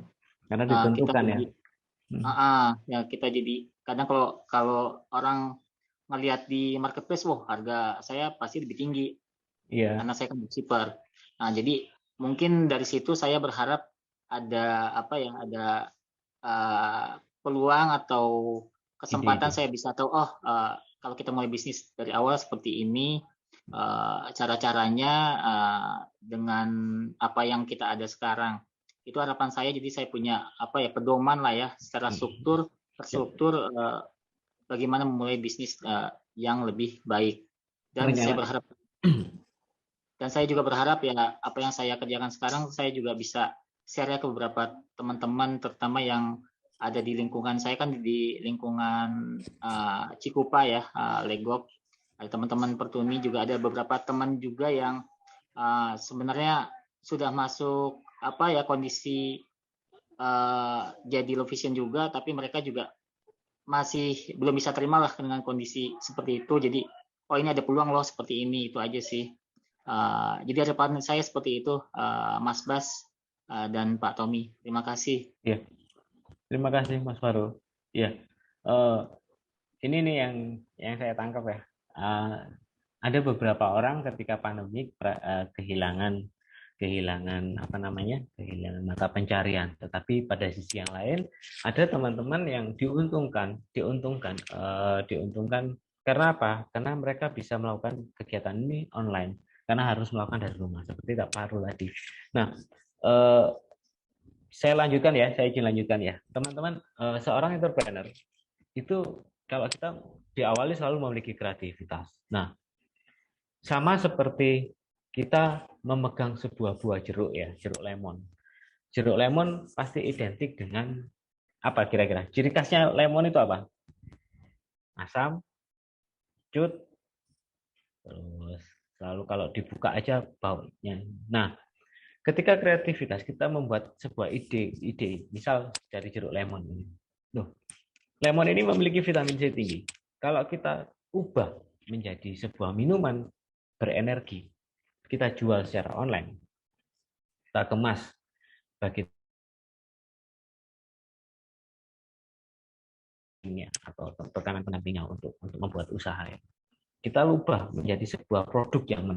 Karena ditentukan ya. Ya kita jadi kadang kalau orang ngelihat di marketplace, wah harga saya pasti lebih tinggi Iya. karena saya kan shipper. Nah, jadi mungkin dari situ saya berharap ada apa ya, ada peluang atau kesempatan Ide-ide. saya bisa tahu, kalau kita mulai bisnis dari awal seperti ini, cara-caranya dengan apa yang kita ada sekarang. Itu harapan saya, jadi saya punya apa ya, pedoman lah ya secara terstruktur bagaimana memulai bisnis yang lebih baik. Dan saya berharap dan saya juga berharap ya apa yang saya kerjakan sekarang saya juga bisa share ke beberapa teman-teman, terutama yang ada di lingkungan saya, kan di lingkungan Cikupa ya, Legok. Ada teman-teman Pertuni, juga ada beberapa teman juga yang sebenarnya sudah masuk apa ya kondisi jadi low vision juga, tapi mereka juga masih belum bisa terima lah dengan kondisi seperti itu. Jadi ini ada peluang loh seperti ini, itu aja sih. Jadi harapan saya seperti itu, Mas Bas dan Pak Tommy. Terima kasih. Ya, terima kasih Mas Faru. Ya, ini nih yang saya tangkap ya. Ada beberapa orang ketika pandemi kehilangan apa namanya, kehilangan mata pencarian. Tetapi pada sisi yang lain ada teman-teman yang diuntungkan karena apa? Karena mereka bisa melakukan kegiatan ini online karena harus melakukan dari rumah seperti Pak Faru tadi. Nah, saya izin lanjutkan ya, teman-teman. Seorang entrepreneur itu kalau kita diawali selalu memiliki kreativitas. Nah, sama seperti kita memegang sebuah buah jeruk ya, jeruk lemon. Jeruk lemon pasti identik dengan apa kira-kira? Ciri khasnya lemon itu apa? Asam, cut, terus selalu kalau dibuka aja baunya. Nah, ketika kreativitas kita membuat sebuah ide, misal dari jeruk lemon ini. Loh, lemon ini memiliki vitamin C tinggi. Kalau kita ubah menjadi sebuah minuman berenergi, kita jual secara online, kita kemas bagi atau tekanan pendampingnya untuk membuat usaha ya. Kita ubah menjadi sebuah produk yang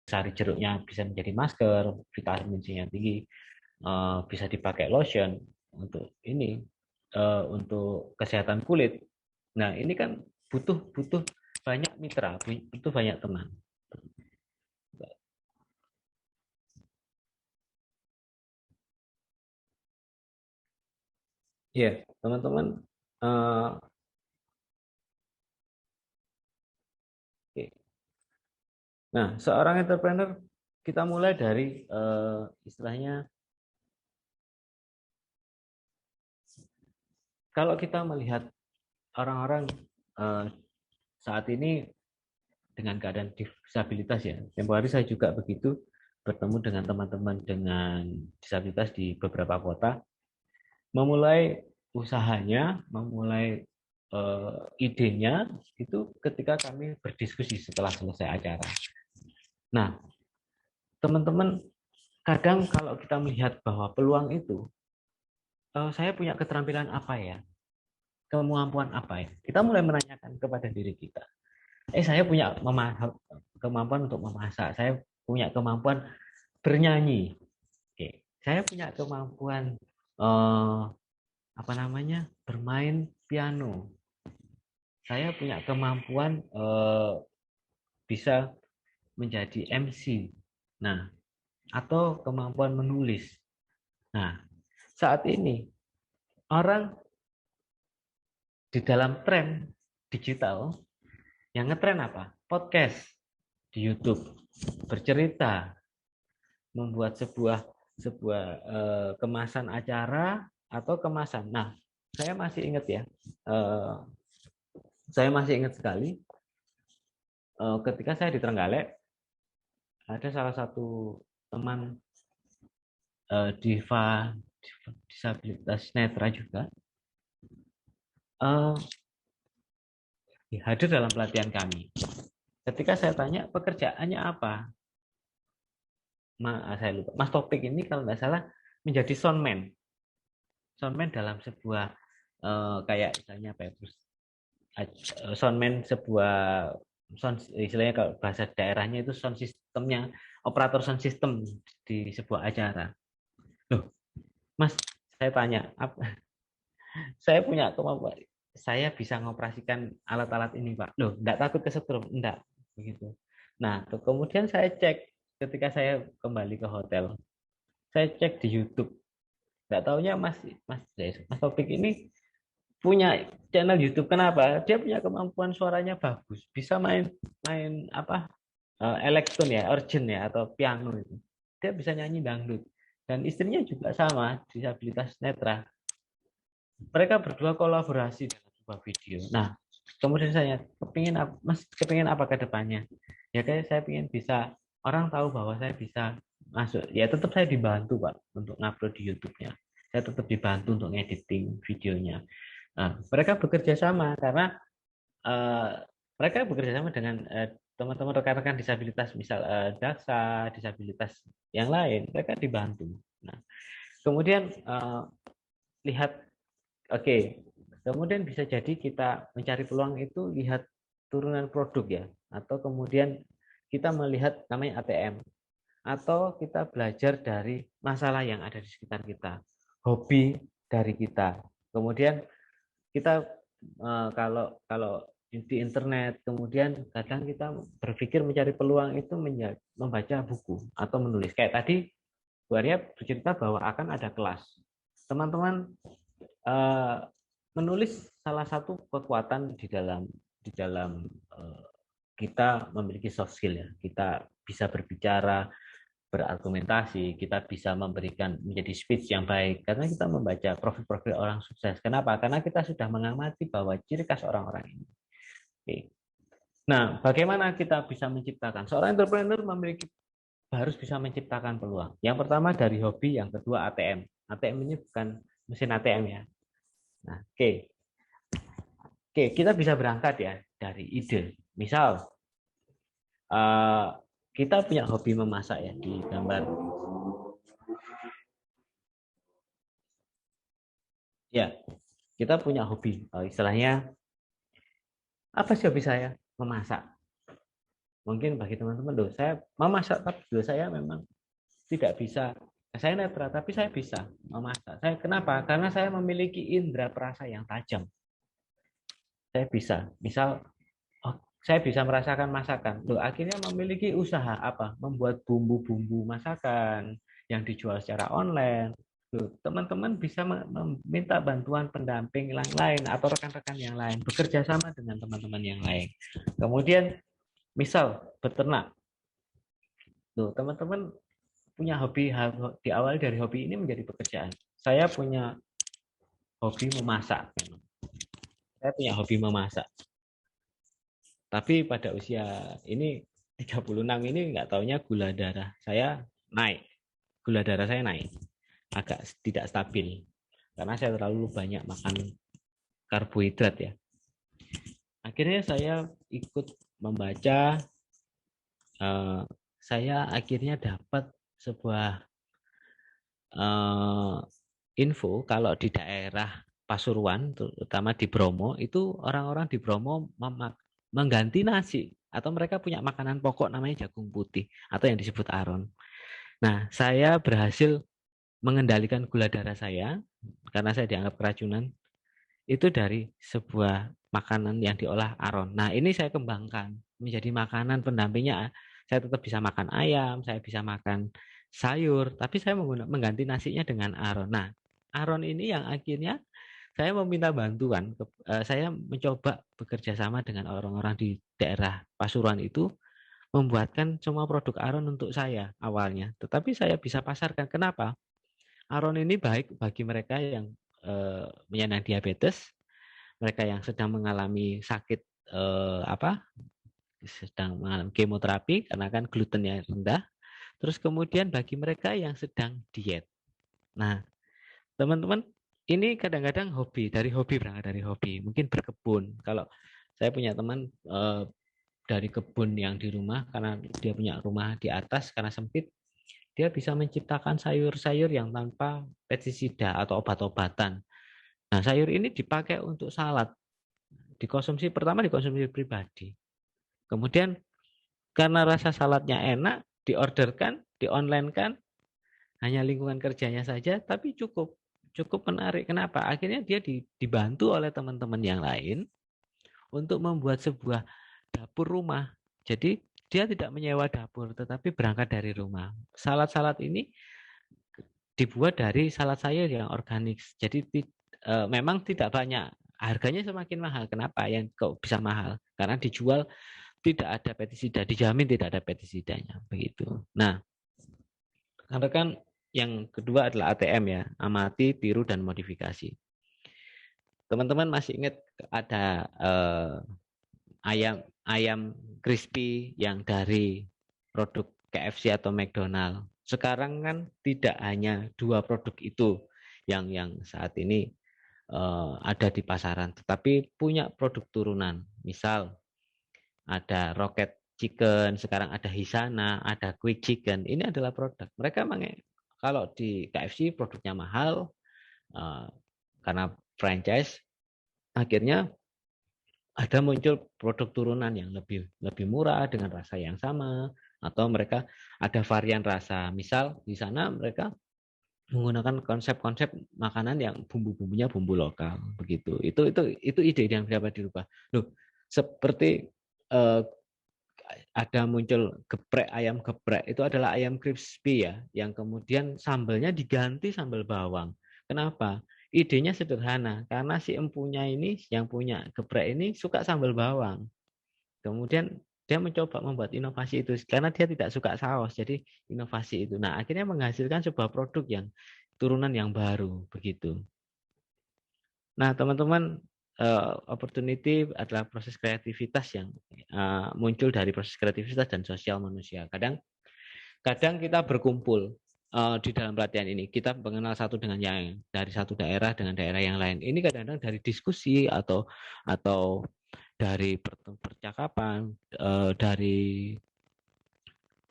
sari jeruknya bisa menjadi masker, vitamin C-nya tinggi, bisa dipakai lotion untuk ini, untuk kesehatan kulit. Nah, ini kan butuh banyak mitra, butuh banyak teman. Ya, teman-teman. Nah, seorang entrepreneur kita mulai dari istilahnya, kalau kita melihat orang-orang saat ini dengan keadaan disabilitas ya. Tempoh hari saya juga begitu, bertemu dengan teman-teman dengan disabilitas di beberapa kota, memulai usahanya, memulai idenya itu ketika kami berdiskusi setelah selesai acara. Nah, teman-teman, kadang kalau kita melihat bahwa peluang itu, saya punya keterampilan apa ya, kemampuan apa ya, kita mulai menanyakan kepada diri kita. Saya punya kemampuan untuk memasak, saya punya kemampuan bernyanyi, saya punya kemampuan bermain piano, saya punya kemampuan bisa menjadi MC, nah, atau kemampuan menulis. Nah, saat ini orang di dalam tren digital, yang ngetren apa? Podcast di YouTube, bercerita, membuat sebuah kemasan acara atau kemasan. Nah, saya masih ingat ya, saya masih ingat sekali ketika saya di Trenggalek, ada salah satu teman diva disabilitas netra juga hadir dalam pelatihan kami. Ketika saya tanya pekerjaannya apa, saya lupa. Mas Topik ini kalau nggak salah menjadi soundman. soundman dalam sebuah kayak misalnya apa ya, soundman sebuah sound, istilahnya kalau bahasa daerahnya itu sound sistemnya, operator sound system di sebuah acara. Loh, Mas, saya tanya, saya punya kemampuan, saya bisa mengoperasikan alat-alat ini, Pak. Loh, enggak takut kesetrum? Enggak, begitu. Nah, kemudian saya cek ketika saya kembali ke hotel, saya cek di YouTube. Enggak taunya Mas Topik ini punya channel YouTube. Kenapa? Dia punya kemampuan suaranya bagus, bisa main apa? Elektron ya, organ ya, atau piano itu. Dia bisa nyanyi dangdut. Dan istrinya juga sama, disabilitas netra. Mereka berdua kolaborasi dalam sebuah video. Nah, kemudian saya kepingin apa ke depannya? Ya kayak saya ingin bisa orang tahu bahwa saya bisa masuk. Ya tetap saya dibantu, Pak, untuk ngupload di YouTube-nya. Saya tetap dibantu untuk ngediting videonya. Nah, mereka bekerja sama karena mereka bekerja sama dengan teman-teman rekan-rekan disabilitas, misal daksa, disabilitas yang lain, mereka dibantu. Nah, kemudian lihat, oke, kemudian bisa jadi kita mencari peluang itu lihat turunan produk ya, atau kemudian kita melihat namanya ATM, atau kita belajar dari masalah yang ada di sekitar kita, hobi dari kita. Kemudian kita kalau di internet, kemudian kadang kita berpikir mencari peluang itu membaca buku atau menulis. Kayak tadi Bu Arya bercerita bahwa akan ada kelas. Teman-teman menulis salah satu kekuatan di dalam kita memiliki soft skill ya. Kita bisa berbicara, berargumentasi, kita bisa memberikan menjadi speech yang baik karena kita membaca profil-profil orang sukses. Kenapa? Karena kita sudah mengamati bahwa ciri khas orang-orang ini. Oke. Nah, bagaimana kita bisa menciptakan? Seorang entrepreneur harus bisa menciptakan peluang. Yang pertama dari hobi, yang kedua ATM. ATM ini bukan mesin ATM ya. Nah, oke, kita bisa berangkat ya dari ide. Misal kita punya hobi memasak ya, di gambar. Ya, kita punya hobi. Istilahnya apa sih hobi saya? Memasak. Mungkin bagi teman-teman, saya memasak, tapi saya memang tidak bisa. Saya netra, tapi saya bisa memasak. Kenapa? Karena saya memiliki indera perasa yang tajam. Saya bisa, misal, saya bisa merasakan masakan. Akhirnya memiliki usaha apa? Membuat bumbu-bumbu masakan yang dijual secara online. Teman-teman bisa meminta bantuan pendamping yang lain atau rekan-rekan yang lain, bekerja sama dengan teman-teman yang lain. Kemudian, misal beternak. Teman-teman punya hobi, diawali dari hobi ini menjadi pekerjaan. Saya punya hobi memasak. Tapi pada usia ini 36 ini nggak taunya gula darah saya naik. Agak tidak stabil. Karena saya terlalu banyak makan karbohidrat ya. Akhirnya saya ikut membaca, saya akhirnya dapat sebuah info kalau di daerah Pasuruan, terutama di Bromo, itu orang-orang di Bromo mengganti nasi, atau mereka punya makanan pokok namanya jagung putih, atau yang disebut aron. Nah, saya berhasil mengendalikan gula darah saya, karena saya dianggap keracunan, itu dari sebuah makanan yang diolah aron. Nah, ini saya kembangkan menjadi makanan pendampingnya. Saya tetap bisa makan ayam, saya bisa makan sayur, tapi saya mengganti nasinya dengan aron. Nah, aron ini yang akhirnya saya meminta bantuan. Saya mencoba bekerja sama dengan orang-orang di daerah Pasuruan itu, membuatkan semua produk aron untuk saya awalnya. Tetapi saya bisa pasarkan. Kenapa? Aron ini baik bagi mereka yang menyandang diabetes, mereka yang sedang mengalami sakit sedang mengalami kemoterapi karena kan glutennya rendah. Terus kemudian bagi mereka yang sedang diet. Nah, teman-teman, ini kadang-kadang berangkat dari hobi, mungkin berkebun. Kalau saya punya teman dari kebun yang di rumah, karena dia punya rumah di atas karena sempit, dia bisa menciptakan sayur-sayur yang tanpa pestisida atau obat-obatan. Nah, sayur ini dipakai untuk salad. Dikonsumsi pribadi. Kemudian karena rasa saladnya enak, diorderkan, di-online-kan, hanya lingkungan kerjanya saja, tapi cukup menarik. Kenapa? Akhirnya dia dibantu oleh teman-teman yang lain untuk membuat sebuah dapur rumah. Jadi dia tidak menyewa dapur, tetapi berangkat dari rumah. Salad-salad ini dibuat dari salad sayur yang organik. Jadi memang tidak banyak. Harganya semakin mahal. Kenapa? Yang kok bisa mahal? Karena dijual tidak ada pestisida, dijamin tidak ada pestisidanya. Begitu. Nah, rekan yang kedua adalah ATM ya, amati, tiru, dan modifikasi. Teman-teman masih ingat ada ayam crispy yang dari produk KFC atau McDonald. Sekarang kan tidak hanya 2 produk itu yang saat ini ada di pasaran, tetapi punya produk turunan. Misal ada Rocket Chicken, sekarang ada Hisana, ada Quick Chicken. Ini adalah produk. Mereka kalau di KFC produknya mahal karena franchise, akhirnya ada muncul produk turunan yang lebih murah dengan rasa yang sama, atau mereka ada varian rasa. Misal di sana mereka menggunakan konsep-konsep makanan yang bumbu-bumbunya bumbu lokal begitu. Itu ide yang dapat dirubah. Loh, seperti ada muncul ayam geprek, itu adalah ayam crispy ya, yang kemudian sambalnya diganti sambal bawang. Kenapa? Idenya sederhana, karena si empunya ini, yang punya geprek ini suka sambal bawang. Kemudian dia mencoba membuat inovasi itu, karena dia tidak suka saus, jadi inovasi itu. Nah, akhirnya menghasilkan sebuah produk yang turunan yang baru, begitu. Nah, teman-teman, opportunity adalah proses kreativitas yang muncul dari proses kreativitas dan sosial manusia. Kadang kita berkumpul di dalam pelatihan ini, kita mengenal satu dengan yang dari satu daerah dengan daerah yang lain. Ini kadang-kadang dari diskusi atau dari percakapan, dari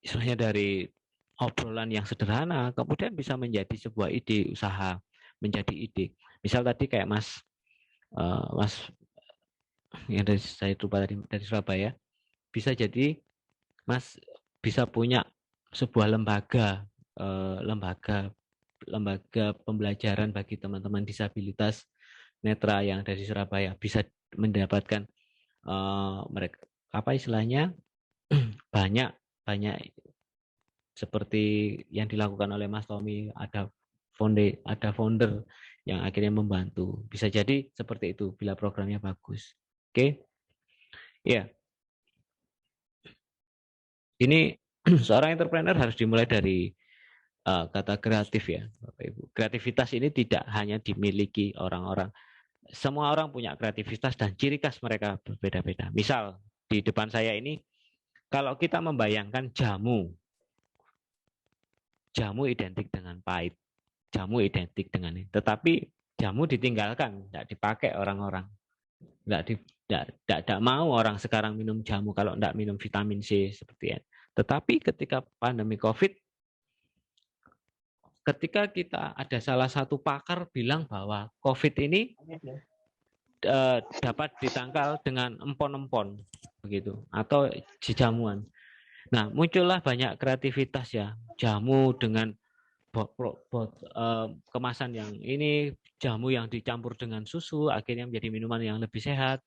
istilahnya dari obrolan yang sederhana, kemudian bisa menjadi sebuah ide usaha, menjadi ide. Misal tadi kayak Mas yang saya lupa tadi dari Surabaya, bisa jadi Mas bisa punya sebuah lembaga pembelajaran bagi teman-teman disabilitas netra yang dari Surabaya, bisa mendapatkan mereka istilahnya banyak seperti yang dilakukan oleh Mas Tommy, ada founder yang akhirnya membantu. Bisa jadi seperti itu bila programnya bagus. Oke. Ya. Ini seorang entrepreneur harus dimulai dari kata kreatif ya, Bapak Ibu. Kreativitas ini tidak hanya dimiliki orang-orang. Semua orang punya kreativitas dan ciri khas mereka berbeda-beda. Misal di depan saya ini, kalau kita membayangkan jamu identik dengan pahit, jamu identik dengan ini. Tetapi jamu ditinggalkan, tidak dipakai orang-orang. Tidak mau orang sekarang minum jamu kalau tidak minum vitamin C seperti itu. Tetapi ketika pandemi COVID, ketika kita ada salah satu pakar bilang bahwa COVID ini dapat ditangkal dengan empon-empon begitu atau jamuan. Nah, muncullah banyak kreativitas ya, jamu dengan kemasan yang ini, jamu yang dicampur dengan susu akhirnya menjadi minuman yang lebih sehat.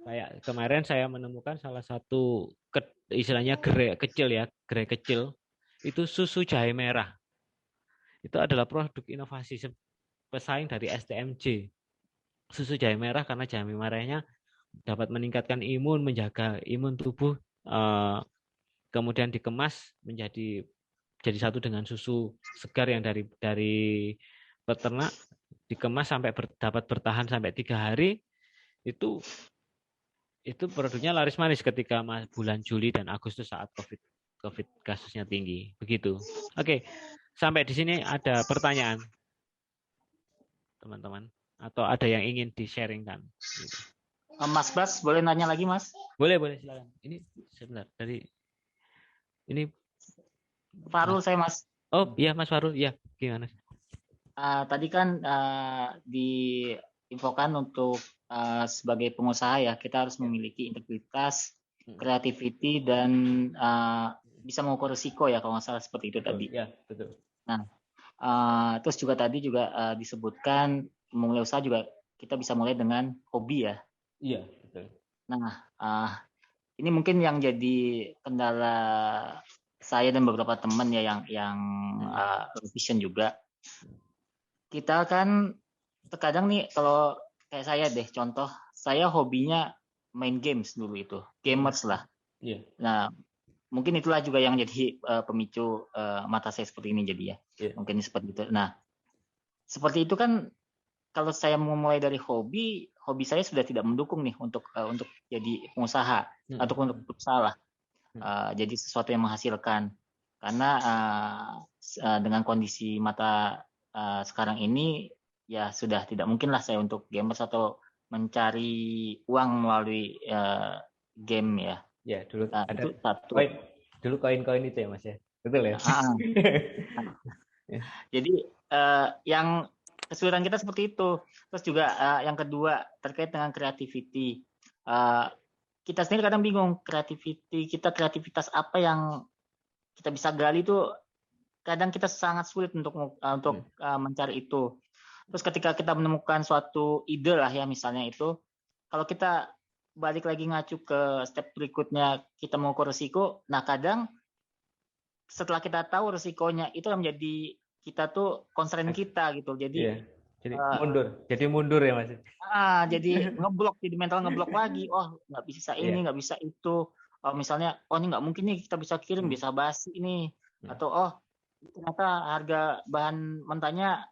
Kayak kemarin saya menemukan salah satu istilahnya gerai kecil itu susu jahe merah. Itu adalah produk inovasi pesaing dari STMJ. Susu jahe merah karena jahe merahnya dapat meningkatkan imun, menjaga imun tubuh, kemudian dikemas menjadi satu dengan susu segar yang dari peternak, dikemas sampai dapat bertahan sampai 3 hari. Itu produknya laris manis ketika bulan Juli dan Agustus saat COVID kasusnya tinggi. Begitu. Oke, sampai di sini ada pertanyaan, teman-teman? Atau ada yang ingin di-sharingkan? Mas Bas, boleh nanya lagi, Mas? Boleh, silakan. Ini sebentar ini Farul saya, Mas. Oh iya Mas Farul, ya gimana? Tadi kan diinfokan untuk sebagai pengusaha ya, kita harus memiliki integritas, creativity, dan bisa mengukur risiko ya, kalau nggak salah seperti itu tadi. Ya betul. Nah, terus juga tadi juga disebutkan memulai usaha juga kita bisa mulai dengan hobi ya. Iya betul. Nah, ini mungkin yang jadi kendala saya dan beberapa teman ya yang vision juga. Kita kan terkadang nih, kalau kayak saya deh, contoh saya hobinya main games dulu, itu gamers lah. Iya. Nah, mungkin itulah juga yang jadi pemicu mata saya seperti ini jadi ya. Iya. Mungkin seperti itu. Nah, seperti itu kan, kalau saya memulai dari hobi saya sudah tidak mendukung nih untuk jadi pengusaha atau untuk berusaha lah. Jadi sesuatu yang menghasilkan, karena dengan kondisi mata sekarang ini ya sudah tidak mungkin lah saya untuk gamers atau mencari uang melalui game ya. Ya dulu ada itu satu. Koin itu ya Mas ya, betul ya. Jadi yang kesulitan kita seperti itu. Terus juga yang kedua terkait dengan creativity. Kita sendiri kadang bingung, kreativitas apa yang kita bisa gali itu kadang kita sangat sulit untuk mencari itu. Terus ketika kita menemukan suatu ide lah ya, misalnya itu, kalau kita balik lagi ngacu ke step berikutnya, kita mengukur risiko. Nah, kadang setelah kita tahu risikonya, itu menjadi kita tuh concern kita gitu. Jadi mundur ya Mas. Jadi ngeblok, jadi mental ngeblok lagi. Oh, nggak bisa ini, nggak bisa itu. Misalnya, oh ini nggak mungkin nih kita bisa kirim, bisa basi ini. Atau ternyata harga bahan mentahnya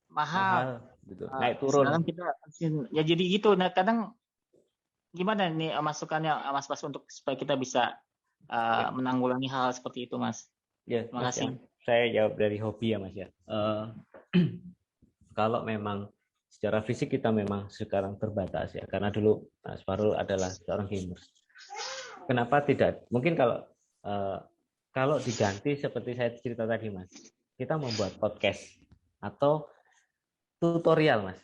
mahal. Gitu. Naik turun. Ya jadi gitu. Nah, kadang gimana nih masukannya Mas Bas untuk supaya kita bisa menanggulangi hal seperti itu, Mas? Ya, terima kasih. Saya jawab dari hobi ya Mas ya. Kalau memang secara fisik kita memang sekarang terbatas ya, karena dulu Mas Farul adalah seorang gamer. Kenapa tidak? Mungkin kalau diganti seperti saya cerita tadi Mas, kita membuat podcast atau tutorial Mas.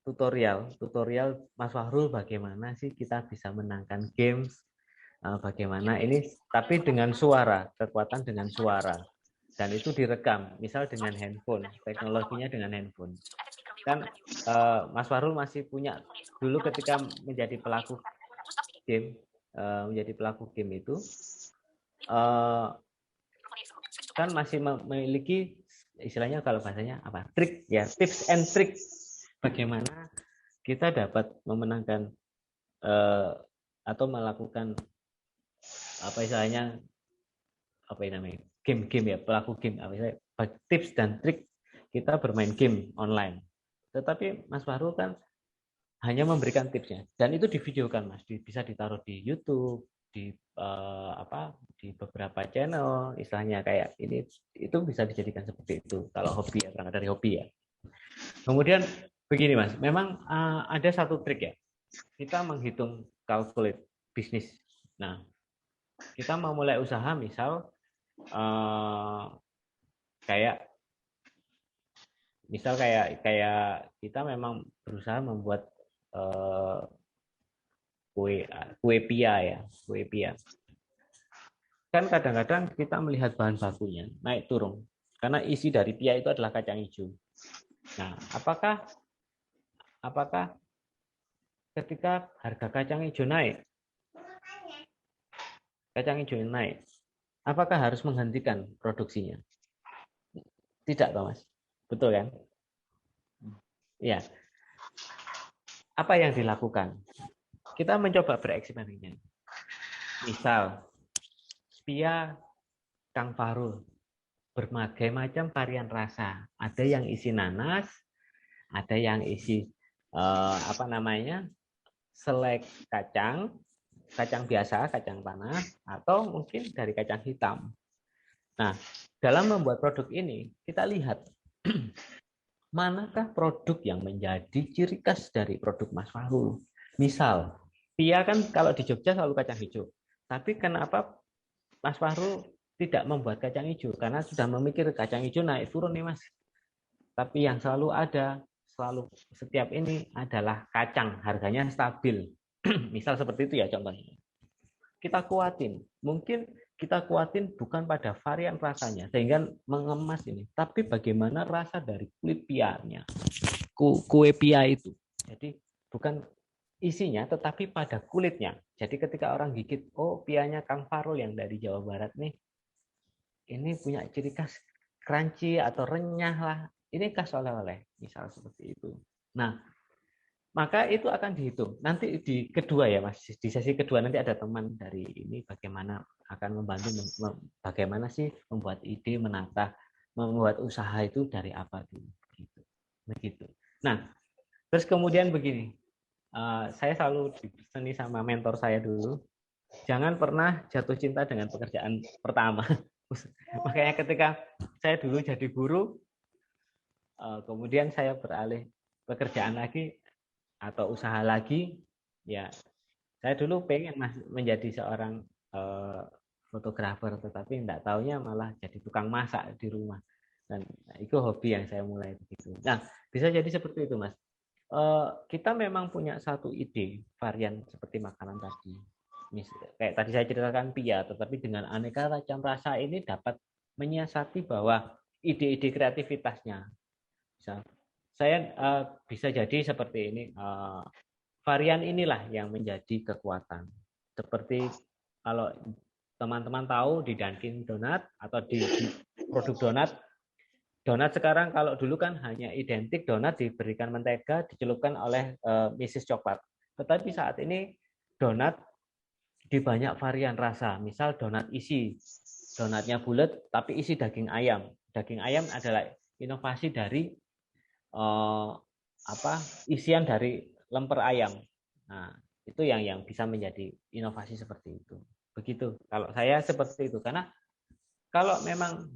Tutorial Mas Farul bagaimana sih kita bisa menangkan games, bagaimana ini, tapi dengan suara, kekuatan dengan suara. Dan itu direkam, misal dengan handphone, teknologinya dengan handphone. Kan Mas Farul masih punya, dulu ketika menjadi pelaku game itu, kan masih memiliki istilahnya kalau bahasanya apa, trik ya, tips and trick bagaimana kita dapat memenangkan atau melakukan apa istilahnya, apa namanya, game-game ya, pelaku game, tips dan trik kita bermain game online. Tetapi Mas Farul kan hanya memberikan tipsnya, dan itu divideokan Mas, bisa ditaruh di YouTube, di di beberapa channel, istilahnya kayak ini, itu bisa dijadikan seperti itu kalau hobi ya, karena dari hobi ya. Kemudian begini Mas, memang ada satu trik ya, kita menghitung calculate bisnis. Nah, kita mau mulai usaha misal kayak kita memang berusaha membuat kue pia. Kan kadang-kadang kita melihat bahan bakunya naik turun karena isi dari pia itu adalah kacang hijau. Nah, apakah ketika harga kacang hijau naik, apakah harus menghentikan produksinya? Tidak, Mas. Betul kan? Ya. Apa yang dilakukan? Kita mencoba bereksperimen. Misal, pia Kang Farul berbagai macam varian rasa. Ada yang isi nanas, ada yang isi selai kacang biasa, kacang tanah, atau mungkin dari kacang hitam. Nah, dalam membuat produk ini, kita lihat manakah produk yang menjadi ciri khas dari produk Mas Farul. Misal, pia kan kalau di Jogja selalu kacang hijau. Tapi kenapa Mas Farul tidak membuat kacang hijau karena sudah memikir kacang hijau naik turun nih Mas. Tapi yang selalu ada, selalu setiap ini adalah kacang, harganya stabil. Misal seperti itu ya contohnya. Kita kuatin, mungkin kita kuatin bukan pada varian rasanya sehingga mengemas ini, tapi bagaimana rasa dari kulit pianya, kue pia itu. Jadi bukan isinya tetapi pada kulitnya. Jadi ketika orang gigit, oh pianya Kang Farul yang dari Jawa Barat nih, ini punya ciri khas crunchy atau renyah lah. Ini khas oleh-oleh, misal seperti itu. Nah, maka itu akan dihitung. Nanti di kedua ya Mas, di sesi kedua nanti ada teman dari ini bagaimana akan membantu bagaimana sih membuat ide, menata, membuat usaha itu dari apa dulu. Begitu. Nah, terus kemudian begini, saya selalu dipeseni sama mentor saya dulu, jangan pernah jatuh cinta dengan pekerjaan pertama. Makanya ketika saya dulu jadi guru, kemudian saya beralih pekerjaan lagi atau usaha lagi, ya saya dulu pengen menjadi seorang fotografer, tetapi tidak taunya malah jadi tukang masak di rumah. Dan itu hobi yang saya mulai begitu. Nah, bisa jadi seperti itu, Mas. Kita memang punya satu ide varian seperti makanan tadi. Kayak tadi saya ceritakan pia, tetapi dengan aneka macam rasa ini dapat menyiasati bahwa ide-ide kreativitasnya. Saya bisa jadi seperti ini. Varian inilah yang menjadi kekuatan. Seperti kalau teman-teman tahu di Dunkin Donut atau di produk donat sekarang, kalau dulu kan hanya identik donat diberikan mentega dicelupkan oleh Mrs. Coklat. Tetapi saat ini donat di banyak varian rasa. Misal donat isi, donatnya bulat tapi isi daging ayam. Daging ayam adalah inovasi dari isian dari lemper ayam. Nah, itu yang bisa menjadi inovasi seperti itu. Begitu. Kalau saya seperti itu, karena kalau memang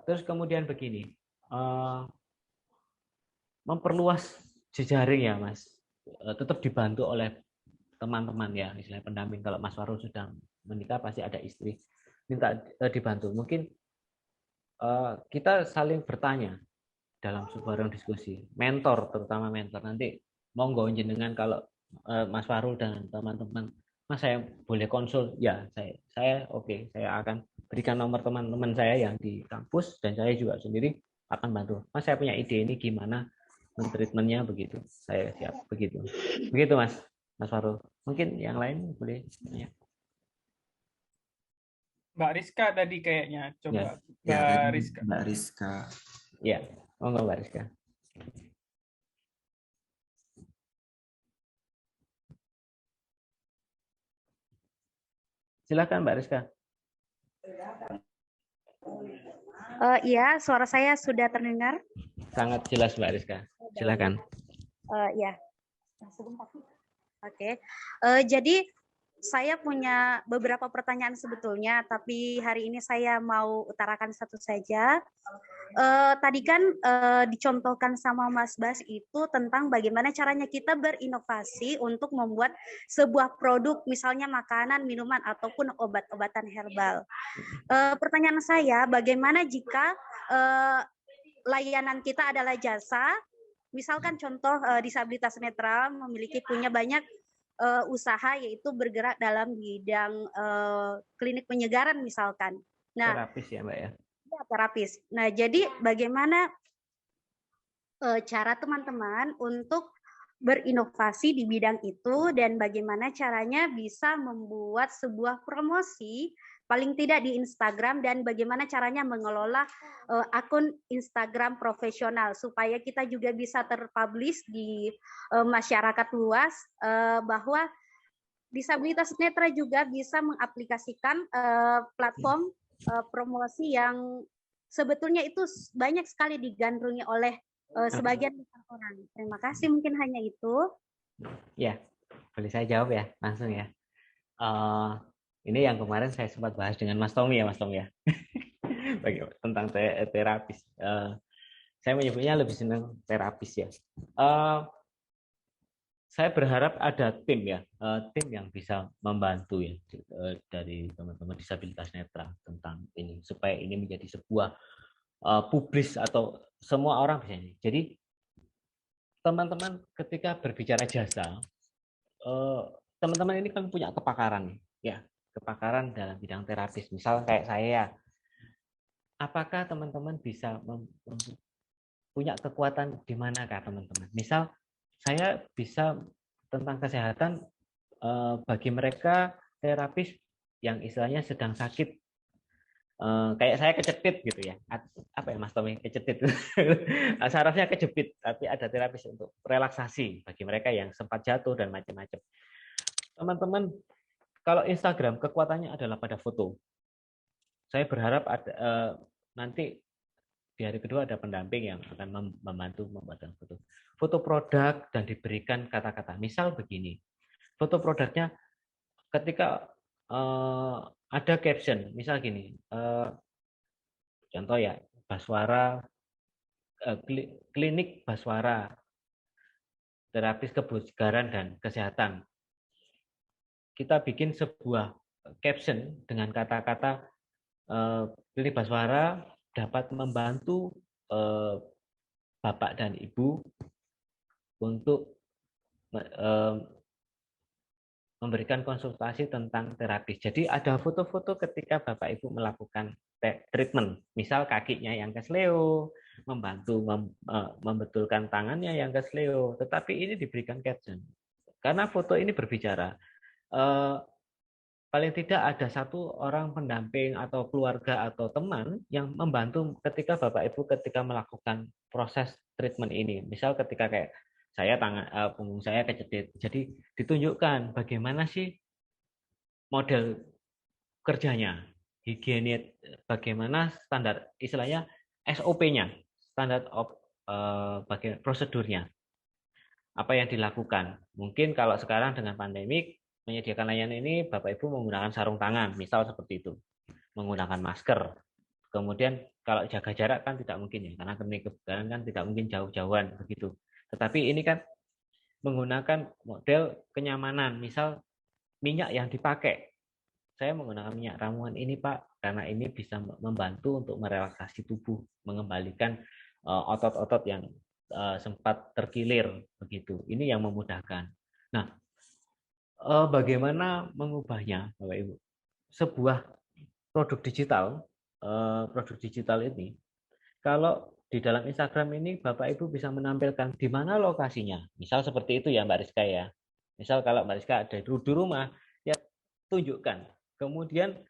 terus kemudian begini, memperluas jejaring ya Mas, tetap dibantu oleh teman-teman ya, misalnya pendamping. Kalau Mas Farul sudah menikah pasti ada istri, minta dibantu. Mungkin kita saling bertanya dalam sebuah ruang diskusi, mentor, terutama mentor. Nanti monggo jenengan kalau Mas Farul dan teman-teman, Mas saya boleh konsul, ya saya oke, saya akan berikan nomor teman-teman saya yang di kampus, dan saya juga sendiri akan bantu. Mas saya punya ide ini gimana men-treatmentnya, begitu, saya siap, begitu Mas Farul. Mungkin yang lain boleh tanya. Mbak Rizka tadi kayaknya, coba ya, Rizka. Mbak Rizka. Ya, monggo Mbak Rizka. Silakan Mbak Rizka. Iya, suara saya sudah terdengar. Sangat jelas Mbak Rizka. Silakan. Ya. Oke. Jadi saya punya beberapa pertanyaan sebetulnya, tapi hari ini saya mau utarakan satu saja. Tadi kan dicontohkan sama Mas Bas itu tentang bagaimana caranya kita berinovasi untuk membuat sebuah produk, misalnya makanan, minuman, ataupun obat-obatan herbal. Pertanyaan saya, bagaimana jika layanan kita adalah jasa, misalkan contoh disabilitas netral punya banyak usaha, yaitu bergerak dalam bidang klinik penyegaran misalkan. Nah, terapis ya Mbak ya? Ya, terapis. Nah, jadi bagaimana cara teman-teman untuk berinovasi di bidang itu, dan bagaimana caranya bisa membuat sebuah promosi paling tidak di Instagram, dan bagaimana caranya mengelola akun Instagram profesional supaya kita juga bisa terpublish di masyarakat luas, bahwa disabilitas netra juga bisa mengaplikasikan platform promosi yang sebetulnya itu banyak sekali digandrungi oleh sebagian orang. Terima kasih, mungkin hanya itu. Ya, boleh saya jawab ya, langsung ya. Ini yang kemarin saya sempat bahas dengan Mas Tommy ya, tentang terapis. Saya menyebutnya lebih senang terapis ya. saya berharap ada tim ya, tim yang bisa membantu ya dari teman-teman disabilitas netra tentang ini supaya ini menjadi sebuah publis atau semua orang bisa ini. Jadi teman-teman ketika berbicara jasa, teman-teman ini kan punya kepakaran ya, kepakaran dalam bidang terapis. Misal kayak saya, apakah teman-teman bisa punya kekuatan di manakah teman-teman? Misal saya bisa tentang kesehatan bagi mereka terapis yang istilahnya sedang sakit, kayak saya kejepit gitu ya, apa ya Mas Tommy, kejepit sarafnya kejepit, tapi ada terapis untuk relaksasi bagi mereka yang sempat jatuh dan macam-macam. Teman-teman, kalau Instagram kekuatannya adalah pada foto. Saya berharap ada nanti di hari kedua ada pendamping yang akan membantu membuat foto. Foto produk dan diberikan kata-kata. Misal begini, foto produknya ketika ada caption, misal gini, contoh ya, Baswara, klinik Baswara, terapis kebugaran dan kesehatan. Kita bikin sebuah caption dengan kata-kata klinik Baswara dapat membantu Bapak dan Ibu untuk memberikan konsultasi tentang terapis. Jadi ada foto-foto ketika Bapak Ibu melakukan treatment, misal kakinya yang kesleo, membantu membetulkan tangannya yang kesleo, tetapi ini diberikan caption. Karena foto ini berbicara. Paling tidak ada satu orang pendamping atau keluarga atau teman yang membantu ketika Bapak Ibu ketika melakukan proses treatment ini. Misal ketika kayak saya punggung saya kejepit, jadi ditunjukkan bagaimana sih model kerjanya, higienis, bagaimana standar istilahnya SOP-nya, standar bagian prosedurnya, apa yang dilakukan. Mungkin kalau sekarang dengan pandemik menyediakan layanan ini, Bapak Ibu menggunakan sarung tangan, misal seperti itu, menggunakan masker. Kemudian kalau jaga jarak kan tidak mungkin ya, karena klinik kebugaran kan tidak mungkin jauh-jauhan begitu. Tetapi ini kan menggunakan model kenyamanan, misal minyak yang dipakai. Saya menggunakan minyak ramuan ini Pak, karena ini bisa membantu untuk merelaksasi tubuh, mengembalikan otot-otot yang sempat terkilir begitu. Ini yang memudahkan. Nah, bagaimana mengubahnya, Bapak Ibu? Sebuah produk digital ini, kalau di dalam Instagram ini Bapak Ibu bisa menampilkan di mana lokasinya. Misal seperti itu ya Mbak Rizka ya. Misal kalau Mbak Rizka ada di rumah, ya tunjukkan. Kemudian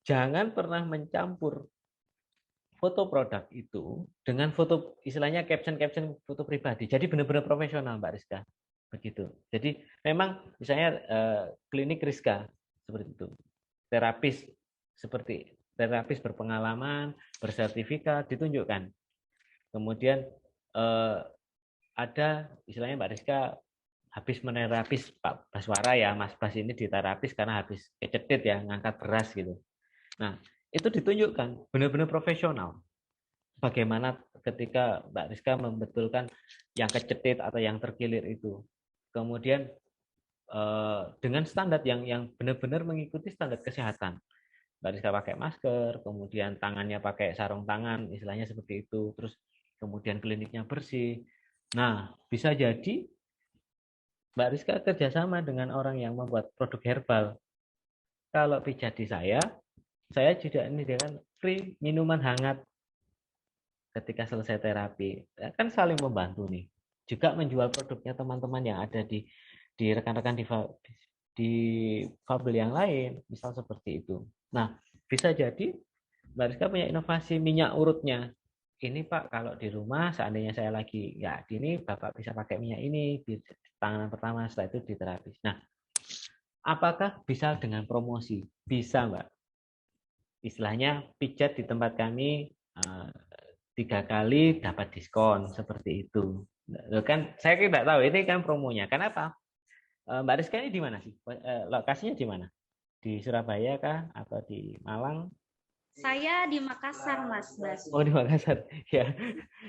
jangan pernah mencampur foto produk itu dengan foto, istilahnya caption foto pribadi. Jadi benar-benar profesional Mbak Rizka. Begitu. Jadi memang misalnya klinik Rizka seperti itu, terapis berpengalaman, bersertifikat ditunjukkan. Kemudian ada istilahnya Mbak Rizka habis menerapis Pak Baswara ya, Mas Bas ini diterapis karena habis kecetit ya, ngangkat beras gitu. Nah itu ditunjukkan benar-benar profesional. Bagaimana ketika Mbak Rizka membetulkan yang kecetit atau yang terkilir itu. Kemudian dengan standar yang benar-benar mengikuti standar kesehatan. Mbak Rizka pakai masker, kemudian tangannya pakai sarung tangan, istilahnya seperti itu. Terus kemudian kliniknya bersih. Nah, bisa jadi Mbak Rizka kerjasama dengan orang yang membuat produk herbal. Kalau pijat di saya juga menyediakan free minuman hangat ketika selesai terapi. Kan saling membantu nih. Juga menjual produknya teman-teman yang ada di rekan-rekan di fabel yang lain, misal seperti itu. Nah, bisa jadi Mbak Rizka punya inovasi minyak urutnya. Ini Pak, kalau di rumah seandainya saya lagi nggak gini, Bapak bisa pakai minyak ini di tangan pertama, setelah itu di terapis. Nah, apakah bisa dengan promosi? Bisa Mbak. Istilahnya pijat di tempat kami 3 kali dapat diskon seperti itu. Kan saya tidak tahu ini kan promonya. Kenapa? Mbak Rizka ini di mana sih? Lokasinya di mana? Di Surabaya kah atau di Malang? Saya di Makassar, Mas Bas. Oh, di Makassar. Ya.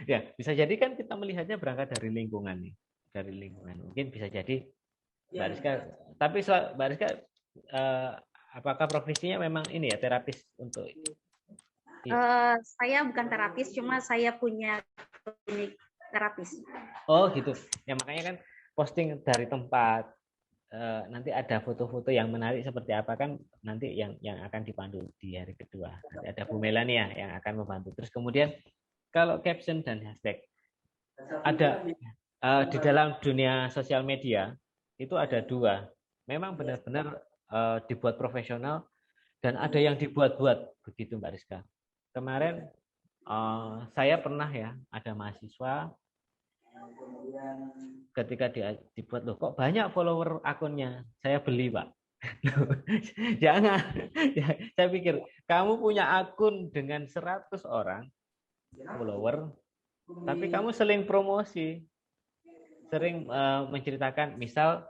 Ya, bisa jadi kan kita melihatnya berangkat dari lingkungan nih. dari lingkungan. Mungkin bisa jadi Mbak Rizka, tapi Mbak Rizka apakah profesinya memang ini ya terapis untuk saya bukan terapis, cuma saya punya klinik terapis. Oh gitu. Ya makanya kan posting dari tempat nanti ada foto-foto yang menarik seperti apa kan nanti yang akan dipandu di hari kedua. Nanti ada Bu Melania yang akan membantu. Terus kemudian kalau caption dan hashtag ada di dalam dunia sosial media itu ada dua. Memang benar-benar dibuat profesional dan ada yang dibuat-buat begitu Mbak Rizka. Kemarin saya pernah ya ada mahasiswa ketika dibuat loh kok banyak follower akunnya, saya beli Pak. Jangan, saya pikir kamu punya akun dengan 100 orang follower, tapi kamu sering promosi, sering menceritakan misal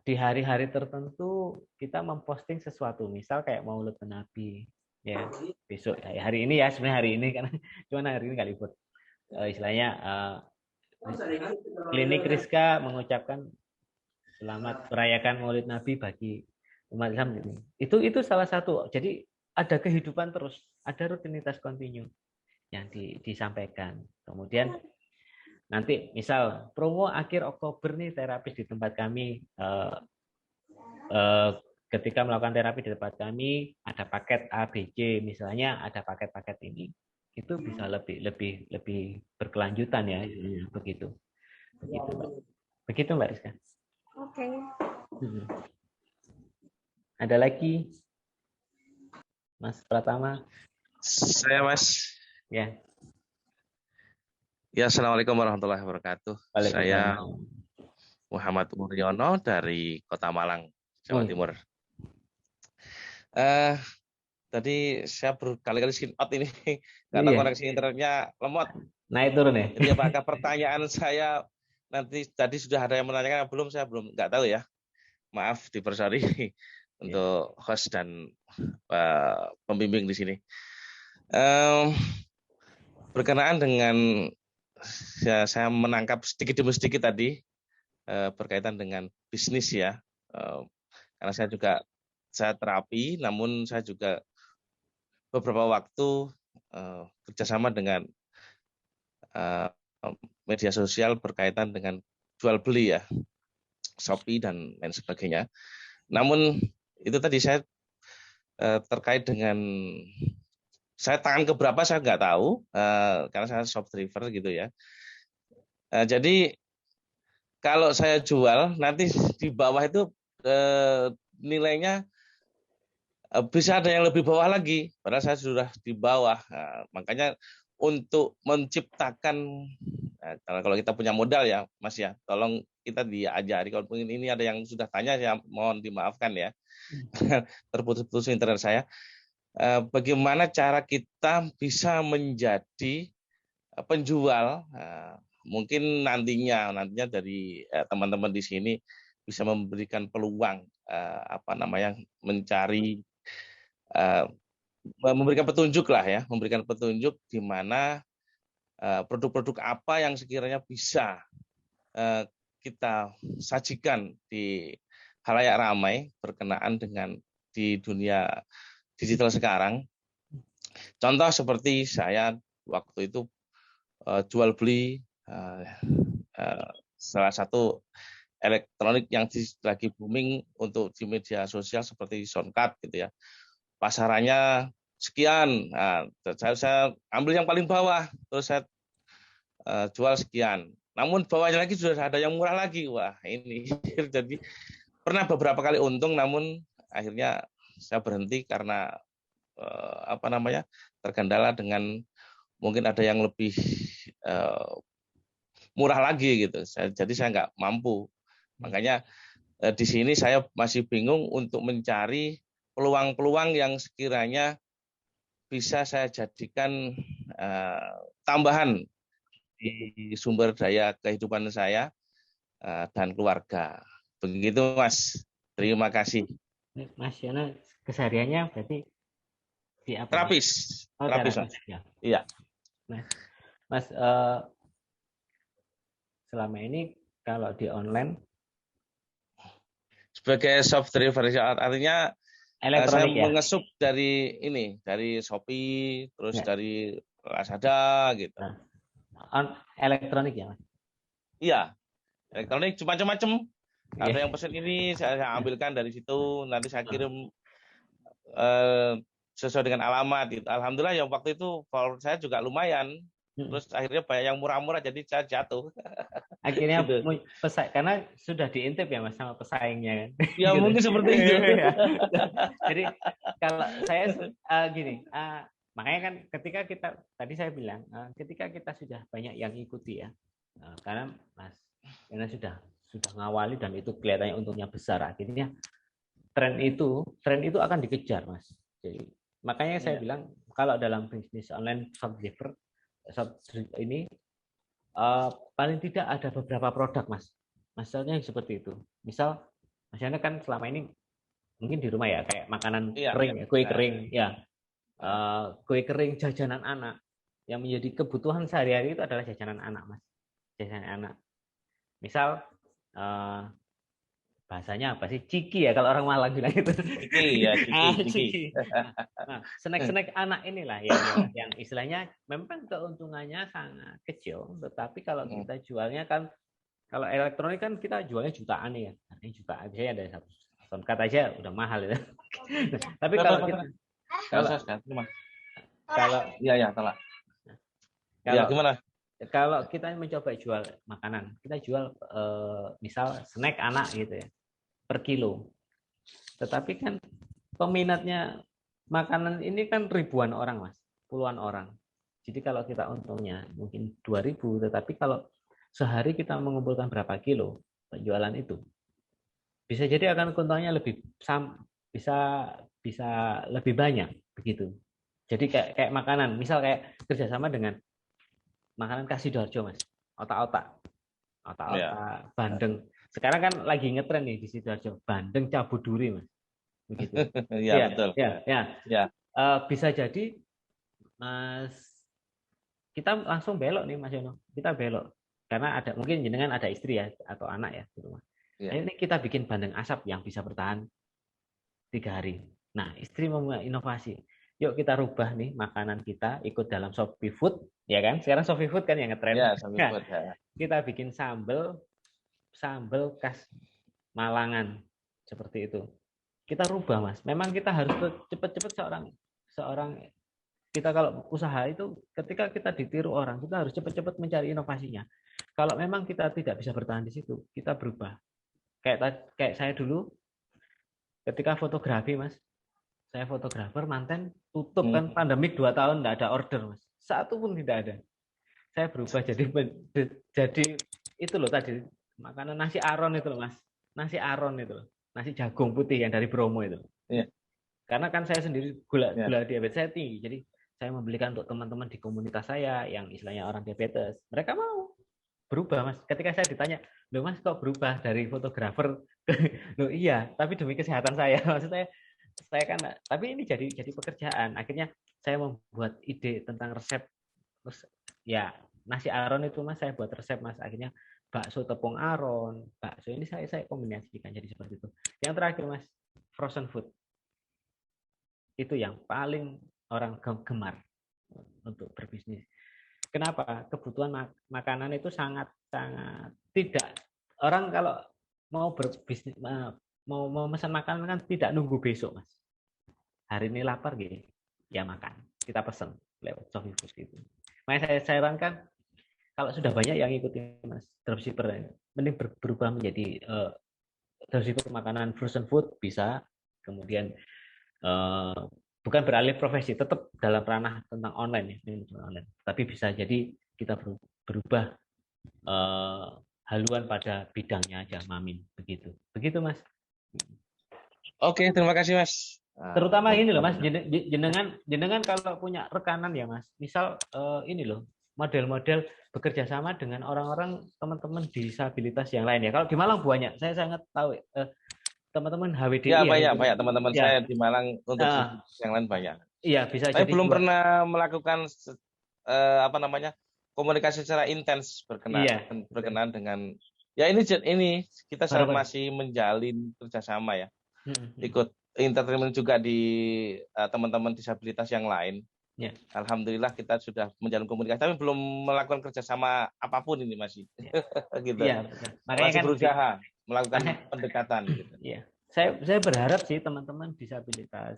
di hari-hari tertentu kita memposting sesuatu, misal kayak Maulid Nabi ya besok hari ini ya sebenarnya hari ini karena cuma hari ini nggak libur istilahnya klinik Rizka mengucapkan selamat merayakan Maulid Nabi bagi umat Islam ini. Itu salah satu. Jadi ada kehidupan terus, ada rutinitas kontinu yang disampaikan. Kemudian nanti misal promo akhir Oktober nih terapis di tempat kami ketika melakukan terapi di tempat kami ada paket ABC misalnya ada paket-paket ini itu bisa lebih berkelanjutan ya begitu Mbak Rizka. Oke. Ada lagi Mas Pratama? Saya Mas. Ya. Ya, Assalamualaikum warahmatullahi wabarakatuh. Saya Muhammad Uryono dari Kota Malang, Jawa Timur. Tadi saya berkali-kali skin out ini karena koneksi internetnya lemot. Naik turun ya. Jadi apakah pertanyaan saya nanti tadi sudah ada yang menanyakan belum? Saya belum nggak tahu ya. Maaf dipersori untuk host dan pembimbing di sini. Berkenaan dengan saya menangkap sedikit demi sedikit tadi berkaitan dengan bisnis ya. Karena saya terapi, namun saya juga beberapa waktu kerjasama dengan media sosial berkaitan dengan jual beli ya, Shopee dan lain sebagainya. Namun itu tadi saya terkait dengan saya tangan keberapa saya nggak tahu karena saya shop driver gitu ya. Jadi kalau saya jual nanti di bawah itu nilainya bisa ada yang lebih bawah lagi, padahal saya sudah di bawah. Nah, makanya untuk menciptakan, kalau kita punya modal ya, Mas ya, tolong kita diajari. Kalau ini ada yang sudah tanya, ya mohon dimaafkan ya, terputus-putus internet saya. Bagaimana cara kita bisa menjadi penjual? Mungkin nantinya dari teman-teman di sini bisa memberikan peluang mencari memberikan petunjuk lah ya, memberikan petunjuk di mana produk-produk apa yang sekiranya bisa kita sajikan di khalayak ramai berkenaan dengan di dunia digital sekarang. Contoh seperti saya waktu itu jual beli salah satu elektronik yang lagi booming untuk di media sosial seperti Soundcard gitu ya. Pasarannya sekian, saya ambil yang paling bawah, terus saya jual sekian. Namun bawahnya lagi sudah ada yang murah lagi, wah ini. Jadi pernah beberapa kali untung, namun akhirnya saya berhenti karena terkendala dengan mungkin ada yang lebih murah lagi gitu. Jadi saya nggak mampu. Makanya di sini saya masih bingung untuk mencari peluang-peluang yang sekiranya bisa saya jadikan tambahan di sumber daya kehidupan saya dan keluarga. Begitu Mas. Terima kasih. Mas Yono kesehariannya berarti di apa? Terapis. Oh, terapis. Mas. Ya. Iya. Mas selama ini kalau di online Sebagai soft delivery, artinya saya elektronik ya. mengesup dari Shopee, terus Ya. dari Lazada gitu. Elektronik ya, Mas. Iya, elektronik macam-macam. Ada Iya. yang pesen ini saya ambilkan dari situ, nanti saya kirim sesuai dengan alamat gitu. Alhamdulillah yang waktu itu follower saya juga lumayan. Terus akhirnya banyak yang murah-murah jadi saya jatuh. Akhirnya Gitu. karena sudah diintip ya Mas sama pesaingnya kan. Ya Gitu. mungkin seperti itu. Iya. Jadi kalau saya gini, makanya kan ketika kita tadi saya bilang ketika kita sudah banyak yang ikuti ya, karena Mas karena sudah ngawali dan itu kelihatannya untungnya besar, akhirnya tren itu akan dikejar Mas. Jadi makanya saya bilang kalau dalam bisnis online shop deliver ini paling tidak ada beberapa produk Mas. Masalahnya seperti itu. Misal Mas kan selama ini mungkin di rumah ya kayak makanan kering, kue kering ya. Kue kering jajanan anak yang menjadi kebutuhan sehari-hari itu adalah jajanan anak Mas. Jajanan anak. Misal bahasanya apa sih? Ciki ya kalau orang Malang bilang itu. Ciki ya, ciki. Nah, snack anak inilah yang istilahnya memang keuntungannya sangat kecil, tetapi kalau kita jualnya kan kalau elektronik kan kita jualnya jutaan ya. Ini jutaan aja ada satu soundcard aja udah mahal ya. Tapi kalau kita kalau gimana? Kalau kita mencoba jual makanan, kita jual misal snack anak gitu ya per kilo. Tetapi kan peminatnya makanan ini kan ribuan orang Mas, puluhan orang. Jadi kalau kita untungnya mungkin 2.000, tetapi kalau sehari kita mengumpulkan berapa kilo penjualan itu, bisa jadi akan keuntungannya bisa lebih banyak begitu. Jadi kayak makanan, misal kayak kerjasama dengan makanan Sidoarjo Mas, otak-otak, bandeng. Sekarang kan lagi ngetren nih di Sidoarjo, bandeng cabut duri Mas, begitu. Iya betul. Ya. Bisa jadi Mas, kita langsung belok nih Mas Yono, kita belok karena mungkin jenengan ada istri ya atau anak ya di rumah. Ya. Ini kita bikin bandeng asap yang bisa bertahan 3 hari. Nah istri mau inovasi. Yuk kita rubah nih makanan kita ikut dalam Shopee Food, ya kan? Sekarang Shopee Food kan yang ngetren. Ya, Shopee Food. Ya. Kita bikin sambal khas Malangan seperti itu. Kita rubah Mas. Memang kita harus cepat-cepat seorang kita kalau usaha itu ketika kita ditiru orang kita harus cepat-cepat mencari inovasinya. Kalau memang kita tidak bisa bertahan di situ, kita berubah. Kayak saya dulu ketika fotografi Mas. Saya fotografer manten tutup kan pandemik 2 tahun enggak ada order Mas. Satu pun tidak ada. Saya berubah jadi itu loh tadi makanan nasi aron itu loh Mas. Nasi aron itu loh. Nasi jagung putih yang dari Bromo itu. Iya. Karena kan saya sendiri gula diabetes saya tinggi. Jadi saya membelikan untuk teman-teman di komunitas saya yang istilahnya orang diabetes. Mereka mau berubah Mas. Ketika saya ditanya, "Loh Mas kok berubah dari fotografer?" Loh iya, tapi demi kesehatan saya. Maksudnya saya kan tapi ini jadi pekerjaan. Akhirnya saya membuat ide tentang resep. Terus ya nasi aron itu Mas saya buat resep Mas. Akhirnya bakso tepung aron, bakso ini saya kombinasikan jadi seperti itu. Yang terakhir Mas, frozen food. Itu yang paling orang gemar untuk berbisnis. Kenapa? Kebutuhan makanan itu sangat tidak orang kalau mau berbisnis mau memesan makanan kan tidak nunggu besok Mas. Hari ini lapar gitu, ya makan. Kita pesan lewat Shopee Food gitu. Makanya saya sarankan kalau sudah banyak yang ikuti Mas dropshipper, mending berubah menjadi dropshipper makanan frozen food bisa. Kemudian bukan beralih profesi, tetap dalam ranah tentang online ya, online. Tapi bisa jadi kita berubah haluan pada bidangnya aja, Mamin begitu. Begitu Mas. Oke, terima kasih Mas. Terutama ini loh Mas, jenengan kalau punya rekanan ya Mas, misal ini loh model-model bekerja sama dengan orang-orang teman-teman disabilitas yang lain ya. Kalau di Malang banyak, saya sangat tahu teman-teman HWDI. Ya banyak teman-teman saya di Malang untuk yang lain banyak. Iya bisa. Saya belum pernah melakukan komunikasi secara intens Iya. berkenaan dengan ya ini kita Harapan. masih menjalin kerjasama ya. Mm-mm. Ikut entertainment juga di teman-teman disabilitas yang lain. Ya. Alhamdulillah kita sudah menjalin komunikasi, tapi belum melakukan kerjasama apapun ini masih. Gitu. Iya, betul. Makanya Masih kan berusaha melakukan pendekatan. Gitu. Iya. Saya berharap sih teman-teman disabilitas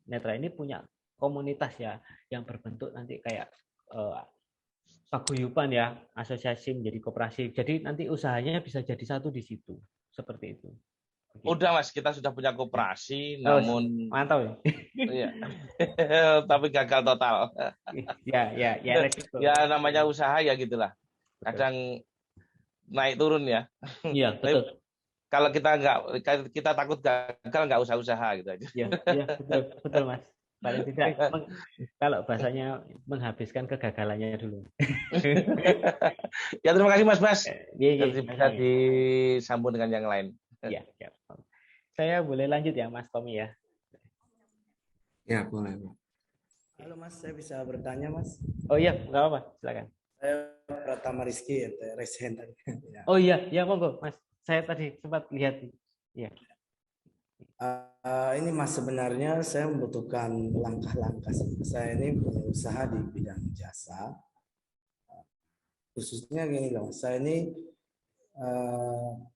netra ini punya komunitas ya yang berbentuk nanti kayak paguyuban ya, asosiasi menjadi koperasi. Jadi nanti usahanya bisa jadi satu di situ. Seperti itu. Udah Mas, kita sudah punya koperasi, namun mantap ya. Iya. Tapi gagal total. Ya. Ya namanya usaha ya gitulah. Kadang naik turun ya. Iya, betul. Kalau kita takut gagal nggak usah usaha gitu aja. Iya, betul Mas. Paling tidak kalau bahasanya menghabiskan kegagalannya dulu. Ya terima kasih Mas Bas. Iya. Bisa disambung dengan yang lain. Iya. Saya boleh lanjut ya Mas Tommy ya? Ya, boleh. Halo Mas, saya bisa bertanya Mas? Oh iya, nggak apa-apa, silakan. Saya Pratama Rizky, Resen tadi. Oh iya, monggo Mas. Saya tadi sempat lihat. Iya. Ini Mas, sebenarnya saya membutuhkan langkah-langkah. Saya ini punya usaha di bidang jasa. Khususnya gini loh, saya ini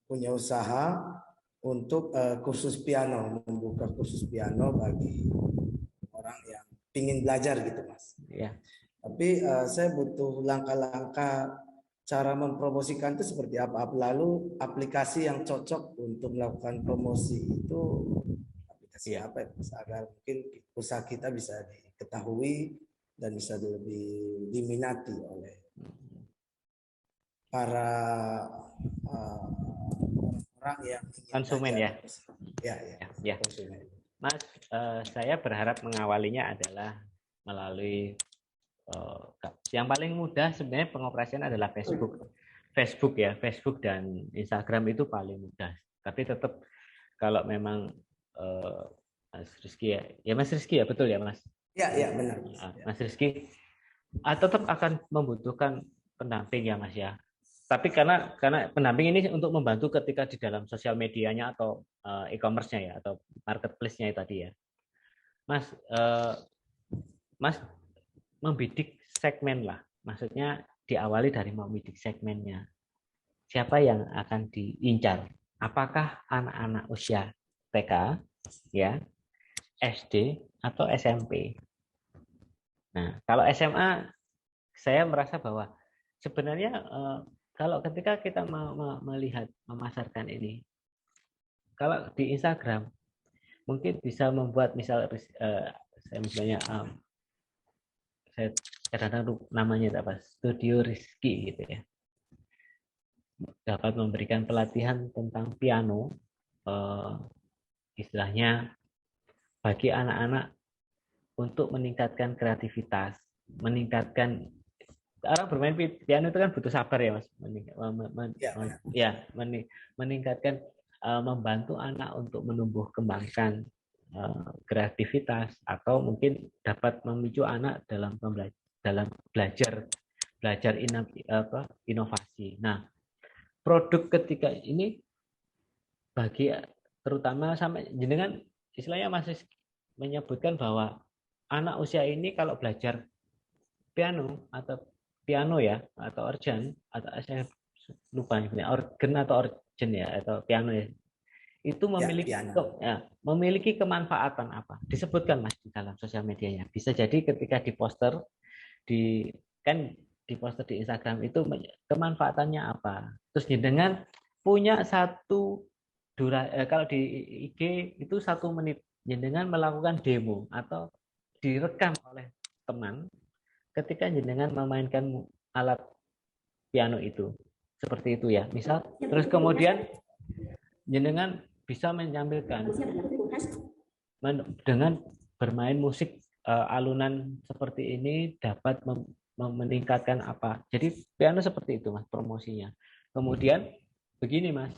punya usaha untuk kursus piano, membuka kursus piano bagi orang yang ingin belajar gitu Mas. Iya. Tapi saya butuh langkah-langkah cara mempromosikan itu seperti apa. Lalu aplikasi yang cocok untuk melakukan promosi itu aplikasi apa ya Mas, agar mungkin usaha kita bisa diketahui dan bisa lebih diminati oleh para orang yang konsumen ya. Ya. Konsumen. Mas, saya berharap mengawalinya adalah melalui yang paling mudah sebenarnya pengoperasian adalah Facebook ya, Facebook dan Instagram itu paling mudah. Tapi tetap kalau memang Mas Rizky ya Mas Rizky ya, betul ya Mas? Ya benar. Mas Rizky tetap akan membutuhkan pendamping ya Mas ya. Tapi karena pendamping ini untuk membantu ketika di dalam sosial medianya atau e-commerce-nya ya atau marketplace-nya tadi ya. Mas membidik segmen lah. Maksudnya diawali dari membidik segmennya. Siapa yang akan diincar? Apakah anak-anak usia TK, ya, SD atau SMP? Nah, kalau SMA, saya merasa bahwa sebenarnya kalau ketika kita melihat memasarkan ini, kalau di Instagram mungkin bisa membuat misal saya misalnya saya kadang-kadang namanya apa, Studio Rizky gitu ya, dapat memberikan pelatihan tentang piano, istilahnya bagi anak-anak untuk meningkatkan kreativitas, meningkatkan orang bermain piano itu kan butuh sabar ya Mas, meningkatkan, membantu anak untuk menumbuh kembangkan kreativitas atau mungkin dapat memicu anak dalam belajar inovasi. Nah, produk ketika ini bagi terutama sampai jenengan istilahnya masih menyebutkan bahwa anak usia ini kalau belajar piano ya atau organ atau saya lupa organ atau organ ya atau piano ya, itu memiliki kemanfaatan apa? Disebutkan Mas di dalam sosial medianya. Bisa jadi ketika diposter di Instagram itu kemanfaatannya apa? Terus dengan punya satu kalau di IG itu 1 menit, jenengan melakukan demo atau direkam oleh teman ketika jenengan memainkan alat piano itu. Seperti itu ya. Misal terus kemudian jenengan bisa menampilkan dengan bermain musik alunan seperti ini dapat meningkatkan apa. Jadi piano seperti itu Mas promosinya. Kemudian begini Mas,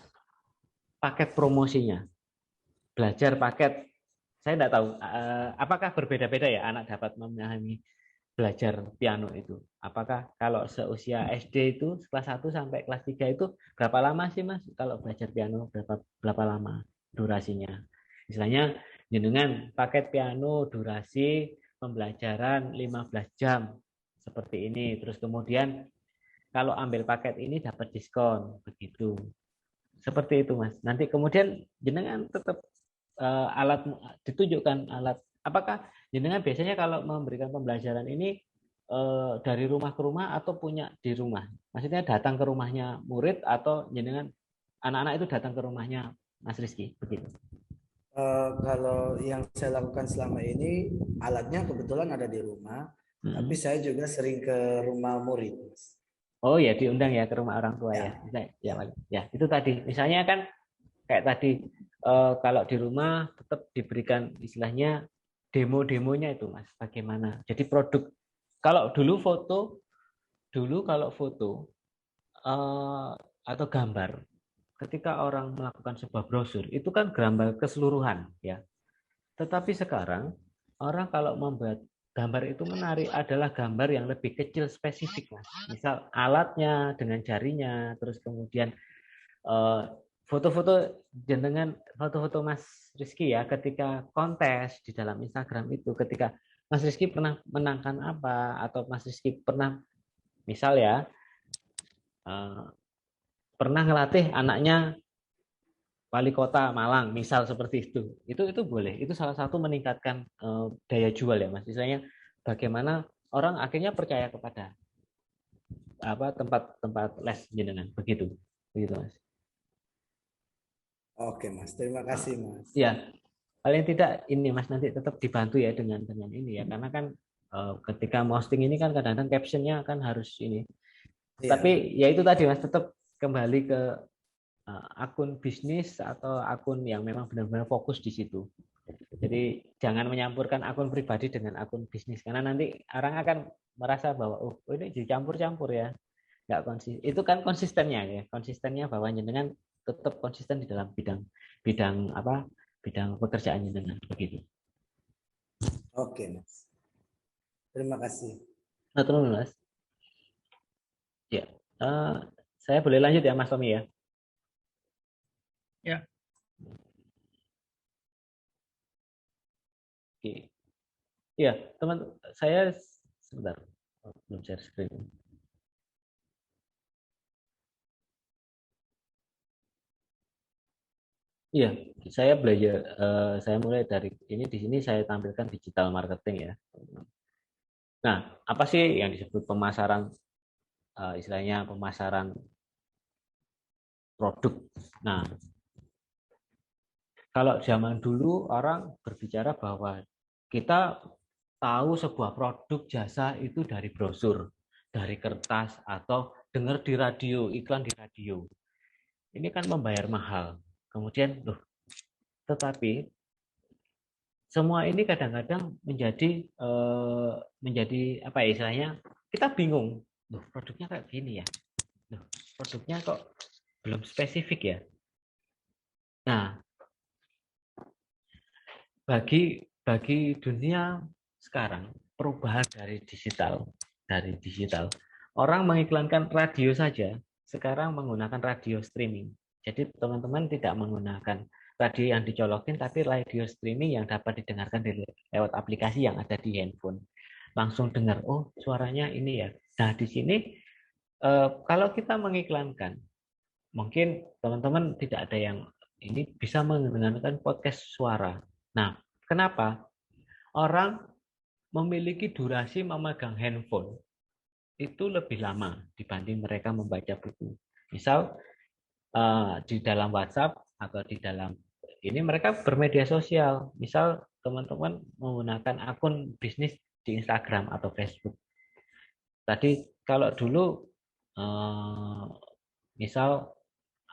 paket promosinya. Belajar paket, saya tidak tahu apakah berbeda-beda ya anak dapat memahami belajar piano itu? Apakah kalau seusia SD itu kelas 1 sampai kelas 3 itu berapa lama sih Mas kalau belajar piano, berapa lama durasinya? Misalnya jenengan paket piano durasi pembelajaran 15 jam seperti ini. Terus kemudian kalau ambil paket ini dapat diskon begitu. Seperti itu Mas. Nanti kemudian jenengan tetap alat ditunjukkan alat. Apakah jenengan biasanya kalau memberikan pembelajaran ini dari rumah ke rumah atau punya di rumah? Maksudnya datang ke rumahnya murid atau jenengan anak-anak itu datang ke rumahnya Mas Rizky begitu? Kalau yang saya lakukan selama ini alatnya kebetulan ada di rumah, tapi saya juga sering ke rumah murid. Oh ya, diundang ya ke rumah orang tua ya. Ya, itu tadi. Misalnya kan kayak tadi kalau di rumah tetap diberikan istilahnya demo-demonya itu Mas, bagaimana. Jadi produk kalau dulu kalau foto atau gambar, ketika orang melakukan sebuah brosur itu kan gambar keseluruhan ya. Tetapi sekarang orang kalau membuat gambar itu menarik adalah gambar yang lebih kecil spesifik Mas. Misal alatnya dengan jarinya, terus kemudian foto-foto jenengan, foto-foto Mas Rizky ya ketika kontes di dalam Instagram itu, ketika Mas Rizky pernah menangkan apa, atau Mas Rizky pernah misal ya pernah ngelatih anaknya wali kota Malang misal seperti itu boleh, itu salah satu meningkatkan daya jual ya Mas. Misalnya bagaimana orang akhirnya percaya kepada tempat les jenengan begitu Mas. Oke Mas, terima kasih Mas. Ya, paling tidak ini Mas nanti tetap dibantu ya dengan ini ya, karena kan ketika posting ini kan kadang-kadang captionnya kan harus ini. Ya. Tapi ya itu tadi Mas, tetap kembali ke akun bisnis atau akun yang memang benar-benar fokus di situ. Jadi jangan menyampurkan akun pribadi dengan akun bisnis, karena nanti orang akan merasa bahwa oh ini dicampur-campur ya. Nggak konsisten. Itu kan konsistennya ya, konsistennya bahwa jenengan tetap konsisten di dalam bidang pekerjaan jenengan begitu. Oke Mas, terima kasih. Betul Mas. Ya, saya boleh lanjut ya Mas Tommy ya. Ya. Oke. Iya, teman saya sebentar belum share screen. Iya, saya belajar. Saya mulai dari ini, di sini saya tampilkan digital marketing ya. Nah, apa sih yang disebut pemasaran? Istilahnya pemasaran produk. Nah, kalau zaman dulu orang berbicara bahwa kita tahu sebuah produk jasa itu dari brosur, dari kertas, atau dengar di radio, iklan di radio. Ini kan membayar mahal. Kemudian, tetapi semua ini kadang-kadang menjadi apa ya istilahnya, kita bingung. Produknya kayak gini ya. Produknya kok belum spesifik ya. Nah, bagi dunia sekarang perubahan dari digital, orang mengiklankan radio saja sekarang menggunakan radio streaming. Jadi teman-teman tidak menggunakan radio yang dicolokin, tapi radio streaming yang dapat didengarkan lewat aplikasi yang ada di handphone. Langsung dengar, oh suaranya ini ya. Nah di sini kalau kita mengiklankan, mungkin teman-teman tidak ada yang ini bisa mendengarkan podcast suara. Nah, kenapa? Orang memiliki durasi memegang handphone itu lebih lama dibanding mereka membaca buku. Misal di dalam WhatsApp atau di dalam ini mereka bermedia sosial. Misal teman-teman menggunakan akun bisnis di Instagram atau Facebook. Tadi kalau dulu misal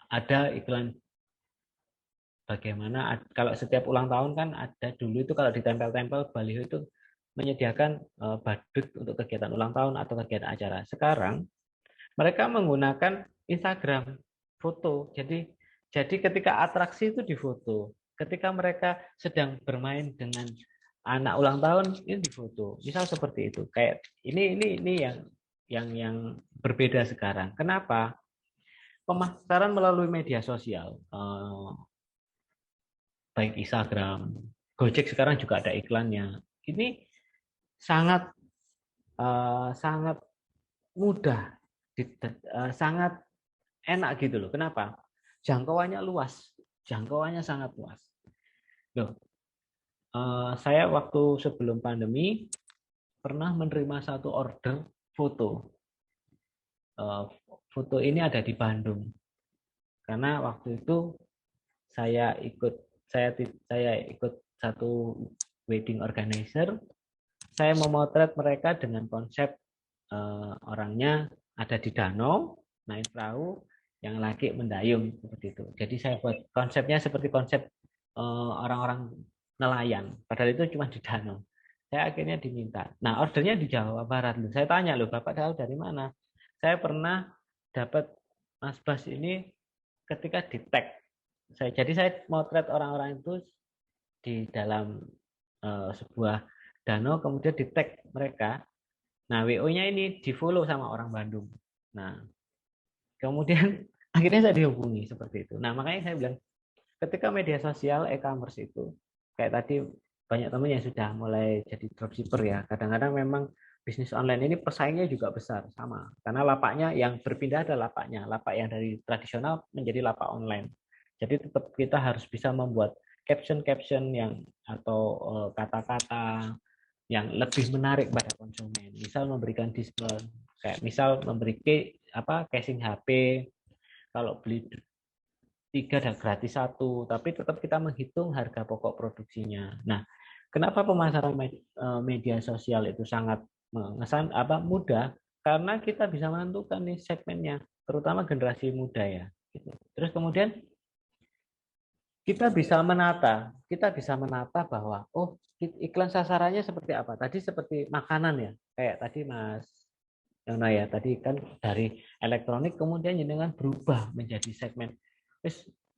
ada iklan bagaimana kalau setiap ulang tahun kan ada dulu itu kalau ditempel-tempel baliho itu menyediakan badut untuk kegiatan ulang tahun atau kegiatan acara. Sekarang mereka menggunakan Instagram foto. Jadi ketika atraksi itu difoto. Ketika mereka sedang bermain dengan anak ulang tahun ini difoto, misal seperti itu. Kayak ini yang berbeda sekarang. Kenapa? Pemasaran melalui media sosial, baik Instagram, Gojek sekarang juga ada iklannya. Ini sangat sangat mudah, sangat enak gitu loh. Kenapa? Jangkauannya luas, jangkauannya sangat luas. Loh, saya waktu sebelum pandemi pernah menerima satu order foto. Foto ini ada di Bandung. Karena waktu itu saya ikut satu wedding organizer. Saya memotret mereka dengan konsep orangnya ada di danau, naik perahu, yang lagi mendayung seperti itu. Jadi saya buat konsepnya seperti konsep orang-orang nelayan. Padahal itu cuma di danau. Saya akhirnya diminta. Nah, ordernya di Jawa Barat. Saya tanya, loh, Bapak tahu dari mana? Saya pernah dapat Mas Bas ini ketika di tag. Jadi saya motret orang-orang itu di dalam sebuah danau, kemudian di tag mereka. Nah, WO-nya ini di-follow sama orang Bandung. Nah, kemudian akhirnya saya dihubungi seperti itu. Nah, makanya saya bilang, ketika media sosial e-commerce itu, kayak tadi banyak teman yang sudah mulai jadi dropshipper ya. Kadang-kadang memang bisnis online ini pesaingnya juga besar, sama. Karena lapaknya yang berpindah adalah lapaknya. Lapak yang dari tradisional menjadi lapak online. Jadi tetap kita harus bisa membuat caption-caption yang atau kata-kata yang lebih menarik pada konsumen. Misal memberikan diskon, kayak misal memberi casing HP, kalau beli 3 dan gratis 1, tapi tetap kita menghitung harga pokok produksinya. Nah, kenapa pemasaran media sosial itu sangat mudah? Karena kita bisa menentukan nih segmennya, terutama generasi muda ya. Terus kemudian kita bisa menata bahwa iklan sasarannya seperti apa. Tadi seperti makanan ya, kayak tadi Mas Yono ya, tadi kan dari elektronik kemudian dengan berubah menjadi segmen.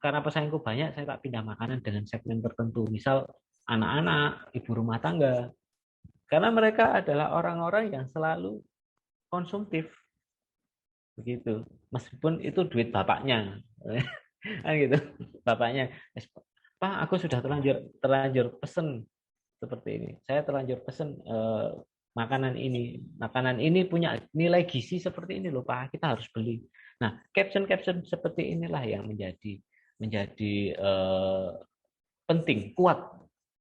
Karena pesaingku banyak, saya tak pindah makanan dengan segmen tertentu. Misal anak-anak, ibu rumah tangga. Karena mereka adalah orang-orang yang selalu konsumtif. Begitu. Meskipun itu duit bapaknya. Kan gitu. Bapaknya, Pak, aku sudah terlanjur pesen seperti ini. Saya terlanjur pesen makanan ini. Makanan ini punya nilai gizi seperti ini loh, Pak. Kita harus beli. Nah, caption-caption seperti inilah yang menjadi penting, kuat.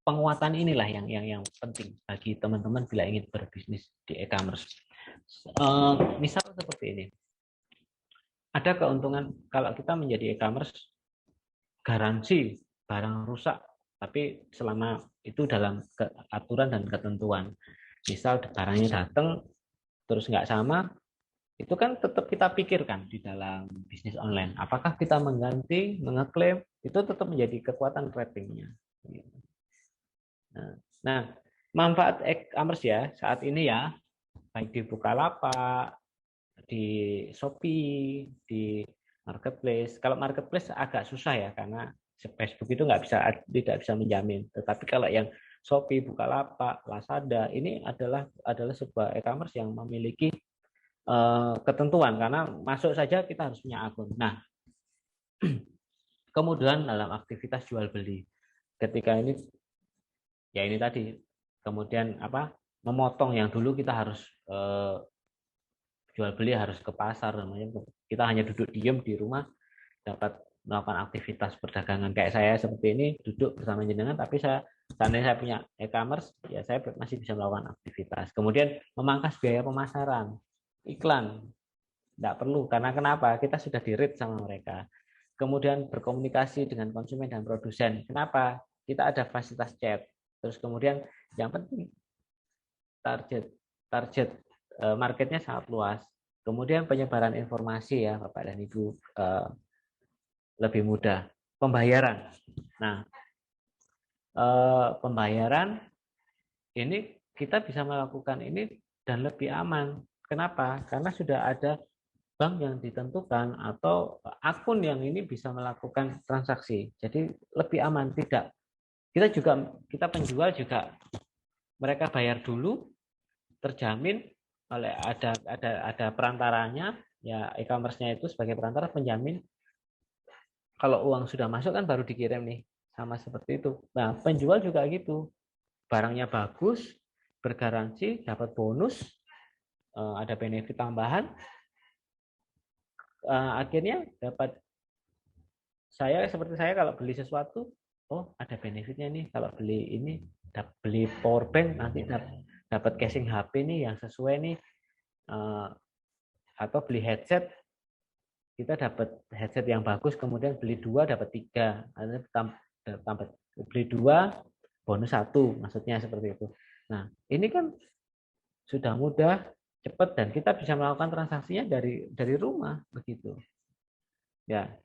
Penguatan inilah yang penting bagi teman-teman bila ingin berbisnis di e-commerce. Misal seperti ini. Ada keuntungan kalau kita menjadi e-commerce, garansi barang rusak, tapi selama itu dalam aturan dan ketentuan. Misal barangnya datang terus nggak sama, itu kan tetap kita pikirkan di dalam bisnis online. Apakah kita mengganti, mengeklaim, itu tetap menjadi kekuatan ratingnya. Nah, manfaat e-commerce ya saat ini ya, baik di Bukalapak, di Shopee, di Marketplace. Kalau Marketplace agak susah ya, karena Facebook itu tidak bisa menjamin. Tetapi kalau yang Shopee, Bukalapak, Lazada, ini adalah sebuah e-commerce yang memiliki ketentuan, karena masuk saja kita harus punya akun. Nah, kemudian dalam aktivitas jual beli, ketika ini ya ini tadi, kemudian memotong yang dulu kita harus jual beli harus ke pasar, namanya kita hanya duduk diam di rumah dapat melakukan aktivitas perdagangan. Kayak saya seperti ini duduk bersama jenengan, tapi seandainya saya punya e-commerce, ya saya masih bisa melakukan aktivitas. Kemudian memangkas biaya pemasaran. Iklan tidak perlu, karena kenapa? Kita sudah di-read sama mereka. Kemudian berkomunikasi dengan konsumen dan produsen. Kenapa? Kita ada fasilitas chat. Terus kemudian yang penting target marketnya sangat luas. Kemudian penyebaran informasi ya Bapak dan Ibu lebih mudah. Pembayaran. Nah, pembayaran ini kita bisa melakukan ini dan lebih aman. Kenapa? Karena sudah ada bank yang ditentukan atau akun yang ini bisa melakukan transaksi. Jadi lebih aman. Kita penjual juga mereka bayar dulu, terjamin oleh ada perantaranya, ya e-commerce-nya itu sebagai perantara penjamin. Kalau uang sudah masuk kan baru dikirim nih, sama seperti itu. Nah, penjual juga gitu, barangnya bagus, bergaransi, dapat bonus, ada benefit tambahan, akhirnya dapat. Seperti saya kalau beli sesuatu, oh ada benefitnya nih, kalau beli ini, beli power bank nanti dapat casing HP nih yang sesuai nih, atau beli headset, kita dapat headset yang bagus, kemudian beli 2 dapat 3, tambah beli 2 bonus 1, maksudnya seperti itu. Nah, ini kan sudah mudah, cepat, dan kita bisa melakukan transaksinya dari rumah begitu. Ya.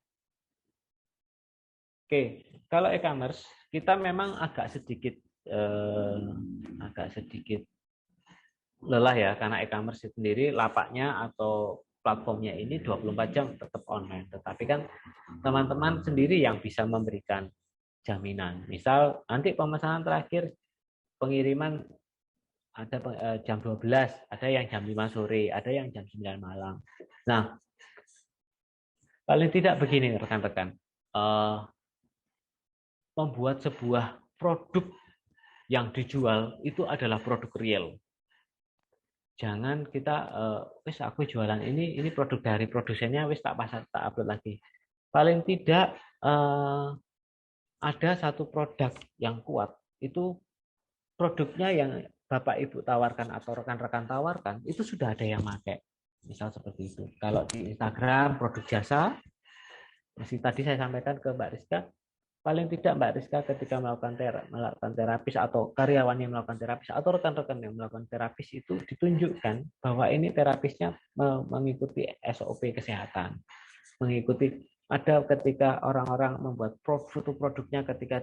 Oke, kalau e-commerce kita memang agak sedikit lelah ya, karena e-commerce sendiri lapaknya atau platformnya ini 24 jam tetap online. Tetapi kan teman-teman sendiri yang bisa memberikan jaminan. Misal nanti pemesanan terakhir pengiriman ada jam 12, ada yang jam 5 sore, ada yang jam 9 malam. Nah, paling tidak begini rekan-rekan. Membuat sebuah produk yang dijual itu adalah produk real. Jangan kita wis aku jualan ini produk dari produsennya, wis tak pasar, tak upload lagi. Paling tidak ada satu produk yang kuat, itu produknya yang Bapak Ibu tawarkan atau rekan-rekan tawarkan itu sudah ada yang pakai. Misal seperti itu. Kalau di Instagram produk jasa, masih tadi saya sampaikan ke Mbak Rizka, paling tidak Mbak Rizka ketika melakukan terapis atau karyawan yang melakukan terapis atau rekan-rekan yang melakukan terapis itu ditunjukkan bahwa ini terapisnya mengikuti SOP kesehatan, mengikuti ada ketika orang-orang membuat produknya ketika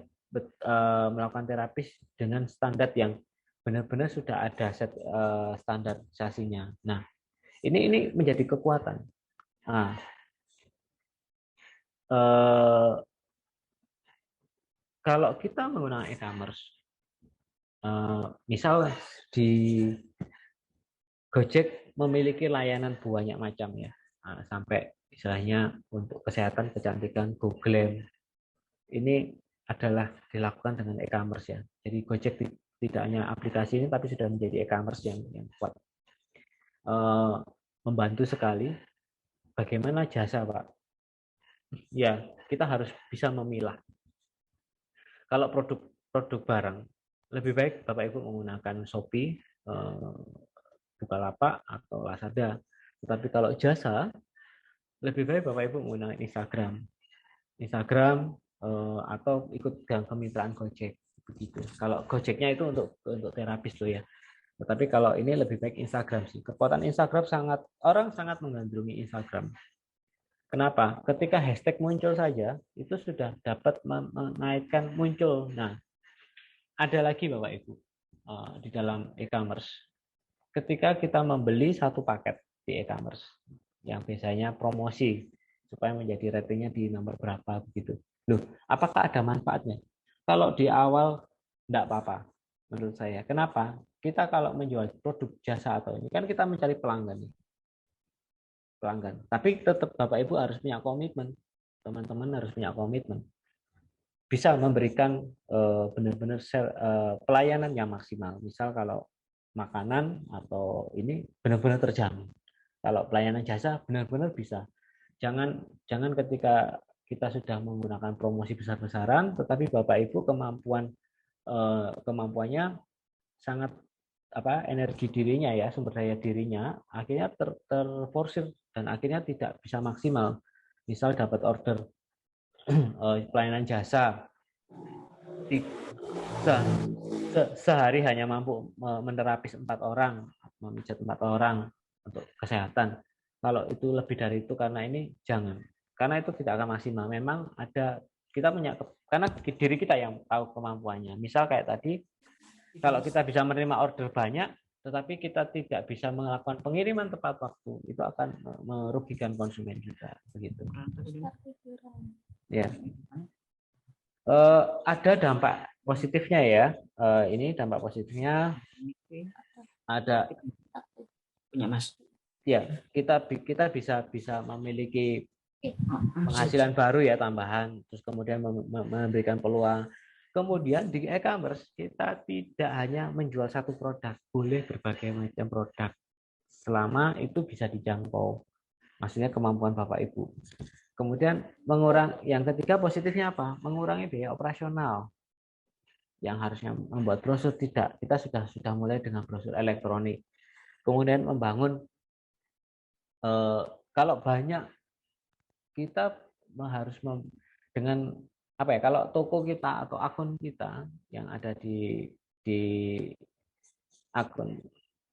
melakukan terapis dengan standar yang benar-benar sudah ada standarisasinya. Nah, ini menjadi kekuatan. Nah, kalau kita menggunakan e-commerce, misal di Gojek memiliki layanan banyak macam ya, sampai istilahnya untuk kesehatan, kecantikan, GoGlam, ini adalah dilakukan dengan e-commerce ya. Jadi Gojek tidak hanya aplikasi ini, tapi sudah menjadi e-commerce yang kuat. Membantu sekali. Bagaimana jasa, Pak? Ya, kita harus bisa memilah. Kalau produk barang, lebih baik Bapak Ibu menggunakan Shopee, Bukalapak, atau Lazada. Tetapi kalau jasa, lebih baik Bapak Ibu menggunakan Instagram atau ikut kemitraan Gojek. Begitu. Kalau Gojeknya itu untuk terapis loh ya. Tetapi kalau ini lebih baik Instagram sih. Kekuatan Instagram orang sangat menggandrungi Instagram. Kenapa? Ketika hashtag muncul saja, itu sudah dapat menaikkan muncul. Nah, ada lagi Bapak Ibu, di dalam e-commerce. Ketika kita membeli satu paket di e-commerce, yang biasanya promosi, supaya menjadi ratingnya di nomor berapa, begitu. Loh, apakah ada manfaatnya? Kalau di awal, enggak apa-apa, menurut saya. Kenapa? Kita kalau menjual produk jasa atau ini, kan kita mencari pelanggan. Tapi tetap Bapak Ibu harus punya komitmen, teman-teman harus punya komitmen, bisa memberikan benar-benar pelayanan yang maksimal. Misal kalau makanan atau ini benar-benar terjamin. Kalau pelayanan jasa benar-benar bisa. Jangan ketika kita sudah menggunakan promosi besar-besaran, tetapi Bapak Ibu kemampuannya sangat energi dirinya ya, sumber daya dirinya akhirnya terforsir dan akhirnya tidak bisa maksimal. Misal dapat order pelayanan jasa, sehari hanya mampu menerapis 4 orang, memijat 4 orang untuk kesehatan. Kalau itu lebih dari itu, karena ini jangan, karena itu tidak akan maksimal. Memang ada, kita punya, karena diri kita yang tahu kemampuannya. Misal kayak tadi, kalau kita bisa menerima order banyak, tetapi kita tidak bisa melakukan pengiriman tepat waktu, itu akan merugikan konsumen kita, begitu. Ya. Ada dampak positifnya ya, ini dampak positifnya ada punya Mas. ya, kita bisa memiliki penghasilan baru ya, tambahan, terus kemudian memberikan peluang. Kemudian di e-commerce kita tidak hanya menjual satu produk, boleh berbagai macam produk selama itu bisa dijangkau, maksudnya kemampuan Bapak Ibu. Kemudian yang ketiga positifnya apa? Mengurangi biaya operasional yang harusnya membuat brosur, tidak, kita sudah mulai dengan brosur elektronik. Kemudian membangun kalau banyak kita harus dengan apa ya, kalau toko kita atau akun kita yang ada di akun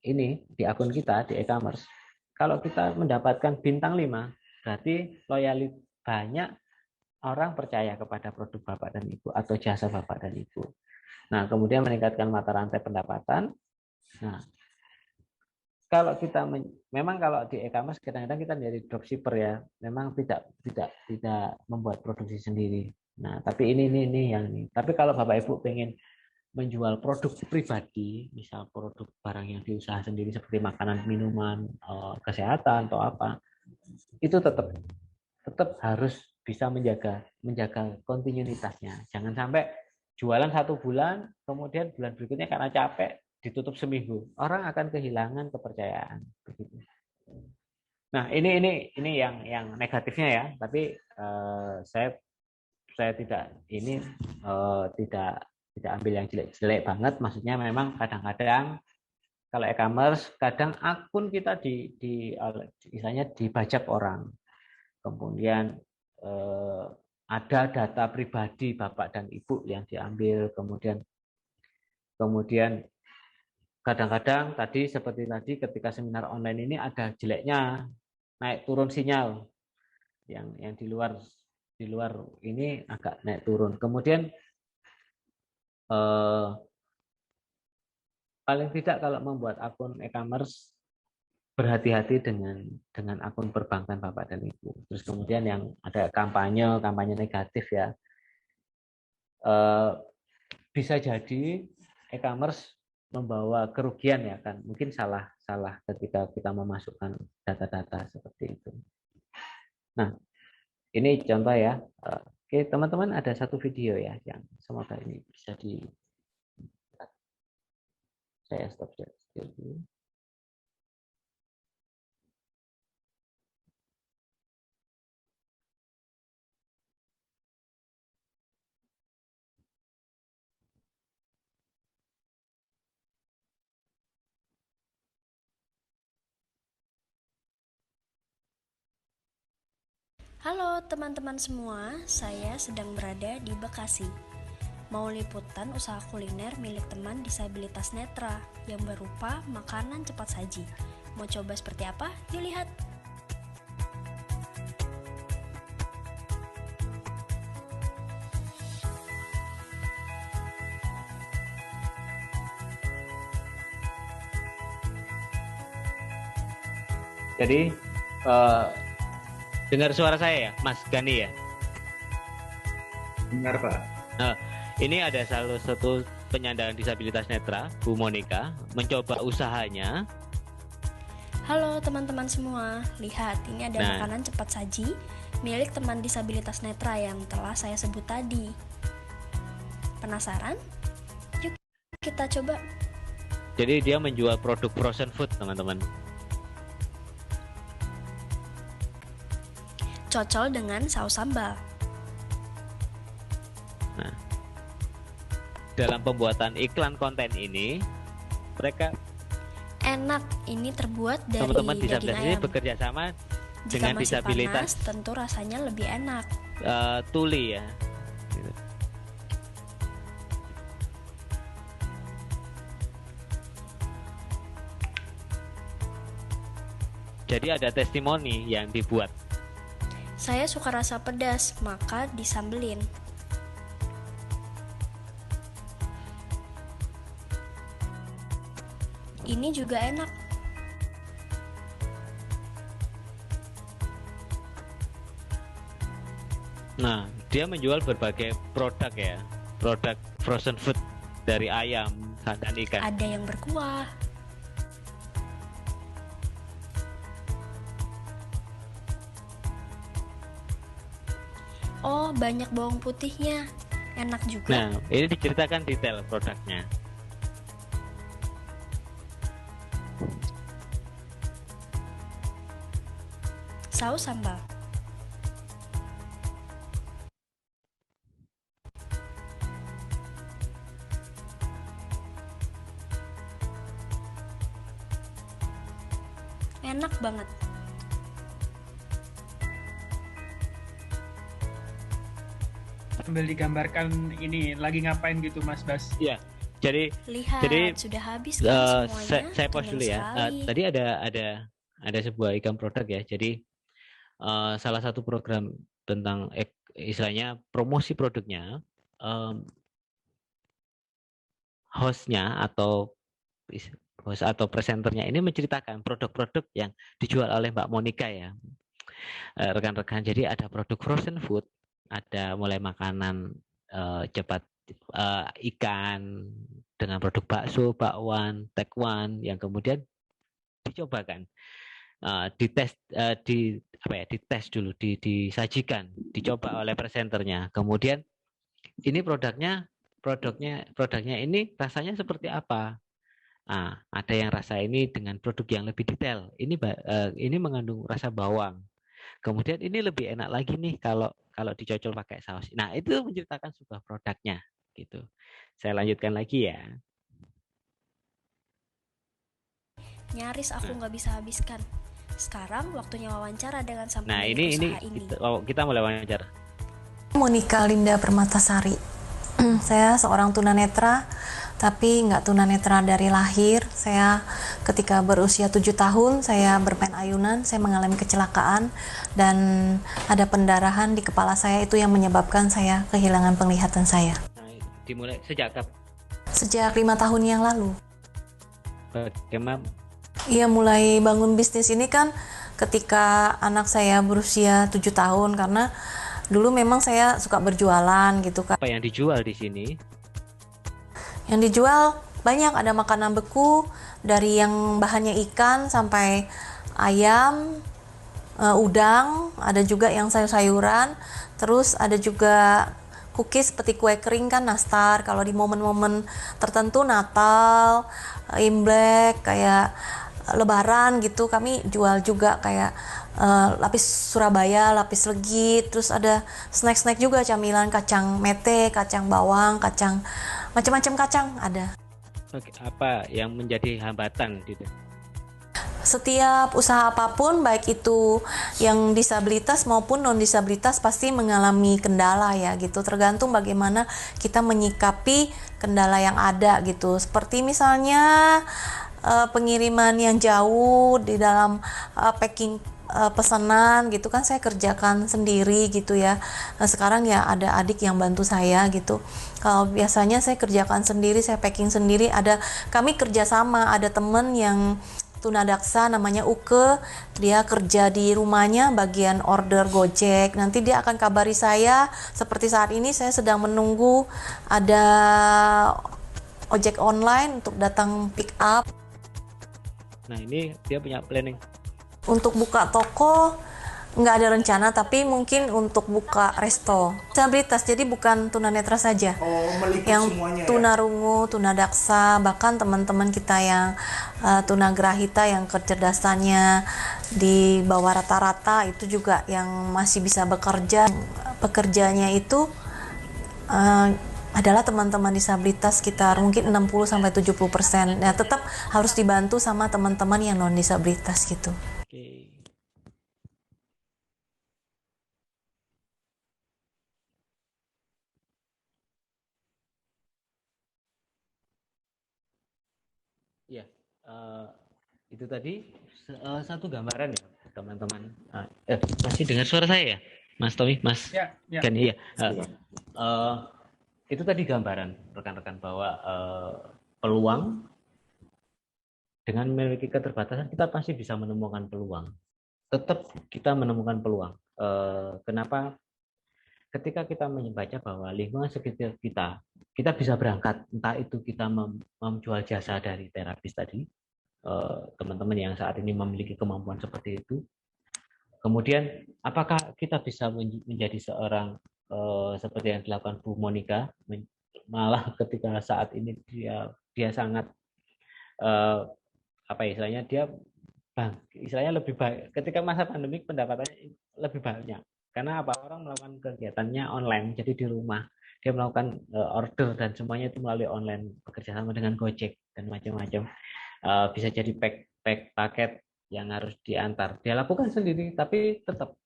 ini, di akun kita di e-commerce, kalau kita mendapatkan bintang 5, berarti banyak orang percaya kepada produk Bapak dan Ibu atau jasa Bapak dan Ibu. Nah, kemudian meningkatkan mata rantai pendapatan. Nah, kalau kita memang kalau di e-commerce kadang-kadang kita menjadi dropshipper ya, memang tidak membuat produksi sendiri. Nah, tapi ini yang ini. Tapi kalau Bapak Ibu pengen menjual produk pribadi, misal produk barang yang diusaha sendiri seperti makanan, minuman, kesehatan atau apa, itu tetap harus bisa menjaga kontinuitasnya. Jangan sampai jualan 1 bulan, kemudian bulan berikutnya karena capek ditutup seminggu, orang akan kehilangan kepercayaan. Begitu. Nah, ini yang negatifnya ya. Tapi saya tidak ambil yang jelek banget. Maksudnya memang kadang-kadang kalau e-commerce, kadang akun kita misalnya dibajak orang. Kemudian ada data pribadi Bapak dan Ibu yang diambil. Kemudian kadang-kadang seperti tadi ketika seminar online ini ada jeleknya, naik turun sinyal, yang di luar ini agak naik turun. Kemudian paling tidak kalau membuat akun e-commerce, berhati-hati dengan akun perbankan Bapak dan Ibu. Terus kemudian yang ada kampanye negatif ya, bisa jadi e-commerce membawa kerugian ya kan, mungkin salah ketika kita memasukkan data-data seperti itu. Nah, ini contoh ya. Oke, teman-teman, ada satu video ya yang semoga ini bisa saya stop dulu. Halo teman-teman semua, saya sedang berada di Bekasi. Mau liputan usaha kuliner milik teman disabilitas netra yang berupa makanan cepat saji. Mau coba seperti apa? Yuk lihat! Jadi dengar suara saya ya, Mas Gani ya? Dengar, Pak. Nah, ini ada salah satu penyandang disabilitas netra, Bu Monica, mencoba usahanya. Halo teman-teman semua, lihat ini ada makanan cepat saji milik teman disabilitas netra yang telah saya sebut tadi. Penasaran? Yuk kita coba. Jadi dia menjual produk frozen food, teman-teman. Cocol dengan saus sambal. Nah, dalam pembuatan iklan konten ini, mereka enak. Ini terbuat dari teman-teman daging disabilitas ayam. Ini bekerja sama Jika dengan masih disabilitas. Panas, tentu rasanya lebih enak. Tuli ya. Gitu. Jadi ada testimoni yang dibuat. Saya suka rasa pedas, maka disambelin. Ini juga enak. Nah, dia menjual berbagai produk ya. produk frozen food dari ayam dan ikan. Ada yang berkuah. Oh, banyak bawang putihnya. Enak juga. Nah, ini diceritakan detail produknya. Saus sambal. Enak banget. Sambil digambarkan ini lagi ngapain gitu Mas Bas? Iya. Jadi Lihat, sudah habis kan semuanya. saya pause dulu ya. Tadi ada sebuah iklan produk ya. Jadi salah satu program tentang istilahnya promosi produknya, hostnya atau host atau presenternya ini menceritakan produk-produk yang dijual oleh Mbak Monica ya, rekan-rekan. Jadi ada produk frozen food, ada mulai makanan cepat, ikan dengan produk bakso, bakwan, tekwan yang kemudian dicobakan, dites dulu, disajikan, dicoba oleh presenternya. Kemudian ini produknya ini rasanya seperti apa? Ada yang rasa ini dengan produk yang lebih detail. Ini mengandung rasa bawang. Kemudian ini lebih enak lagi nih kalau dicocol pakai saus. Nah, itu menceritakan sebuah produknya gitu. Saya lanjutkan lagi ya. Nyaris aku nggak bisa habiskan. Sekarang waktunya wawancara dengan sang Nah, pemilik ini usaha ini. kita mulai wawancara. Monica Linda Permatasari. Saya seorang tunanetra, tapi nggak tunanetra dari lahir. Saya ketika berusia 7 tahun, saya bermain ayunan, saya mengalami kecelakaan, dan ada pendarahan di kepala saya, itu yang menyebabkan saya kehilangan penglihatan saya. Nah, dimulai sejak kapan? Sejak 5 tahun yang lalu. Bagaimana? Iya, mulai bangun bisnis ini kan ketika anak saya berusia 7 tahun, karena dulu memang saya suka berjualan gitu kan. Apa yang dijual di sini? Yang dijual banyak, ada makanan beku dari yang bahannya ikan sampai ayam, udang, ada juga yang sayur-sayuran, terus ada juga cookies seperti kue kering kan, nastar. Kalau di momen-momen tertentu, Natal, Imlek, kayak Lebaran gitu, kami jual juga kayak lapis Surabaya, lapis legit, terus ada snack-snack juga, camilan kacang mete, kacang bawang, kacang macam-macam kacang ada. Apa yang menjadi hambatan gitu? Setiap usaha apapun, baik itu yang disabilitas maupun non disabilitas, pasti mengalami kendala ya gitu. Tergantung bagaimana kita menyikapi kendala yang ada gitu. Seperti misalnya pengiriman yang jauh di dalam packing pesanan gitu kan, saya kerjakan sendiri gitu ya. Nah, sekarang ya ada adik yang bantu saya gitu. Kalau biasanya saya kerjakan sendiri, saya packing sendiri. Kami kerjasama, ada temen yang tunadaksa namanya Uke, dia kerja di rumahnya bagian order Gojek. Nanti dia akan kabari saya. Seperti saat ini saya sedang menunggu ada ojek online untuk datang pick up. Nah, ini dia punya planning untuk buka toko, nggak ada rencana, tapi mungkin untuk buka resto. Disabilitas, jadi bukan tunanetra saja. Yang tunarungu, tunadaksa, bahkan teman-teman kita yang tunagrahita yang kecerdasannya di bawah rata-rata, itu juga yang masih bisa bekerja. Pekerjanya itu adalah teman-teman disabilitas, sekitar mungkin 60-70%. Nah, tetap harus dibantu sama teman-teman yang non disabilitas gitu. Ya, itu tadi satu gambaran ya teman-teman. Masih dengar suara saya ya, Mas Tommy, Mas? Ya. Kan iya. Itu tadi gambaran rekan-rekan bahwa peluang dengan memiliki keterbatasan kita pasti bisa menemukan peluang. Tetap kita menemukan peluang. Kenapa? ketika kita membaca bahwa lingkungan sekitar kita bisa berangkat, entah itu kita menjual jasa dari terapis tadi, teman-teman yang saat ini memiliki kemampuan seperti itu. Kemudian, apakah kita bisa menjadi seorang seperti yang dilakukan Bu Monica, malah ketika saat ini dia sangat apa istilahnya, dia istilahnya lebih baik ketika masa pandemi, pendapatannya lebih banyak karena apa, orang melakukan kegiatannya online, jadi di rumah dia melakukan order dan semuanya itu melalui online, bekerja sama dengan Gojek dan macam-macam. Bisa jadi paket yang harus diantar dia lakukan sendiri, tapi tetap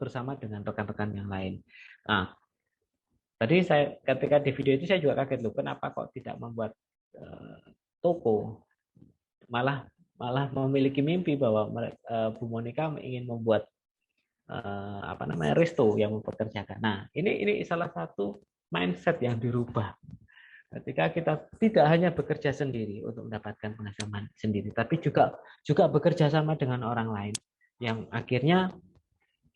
bersama dengan rekan-rekan yang lain. Nah, tadi saya ketika di video itu saya juga kaget loh, kenapa kok tidak membuat toko, malah memiliki mimpi bahwa Bu Monica ingin membuat resto yang mempekerjakan. Nah, ini salah satu mindset yang dirubah. Ketika kita tidak hanya bekerja sendiri untuk mendapatkan penghasilan sendiri, tapi juga bekerja sama dengan orang lain, yang akhirnya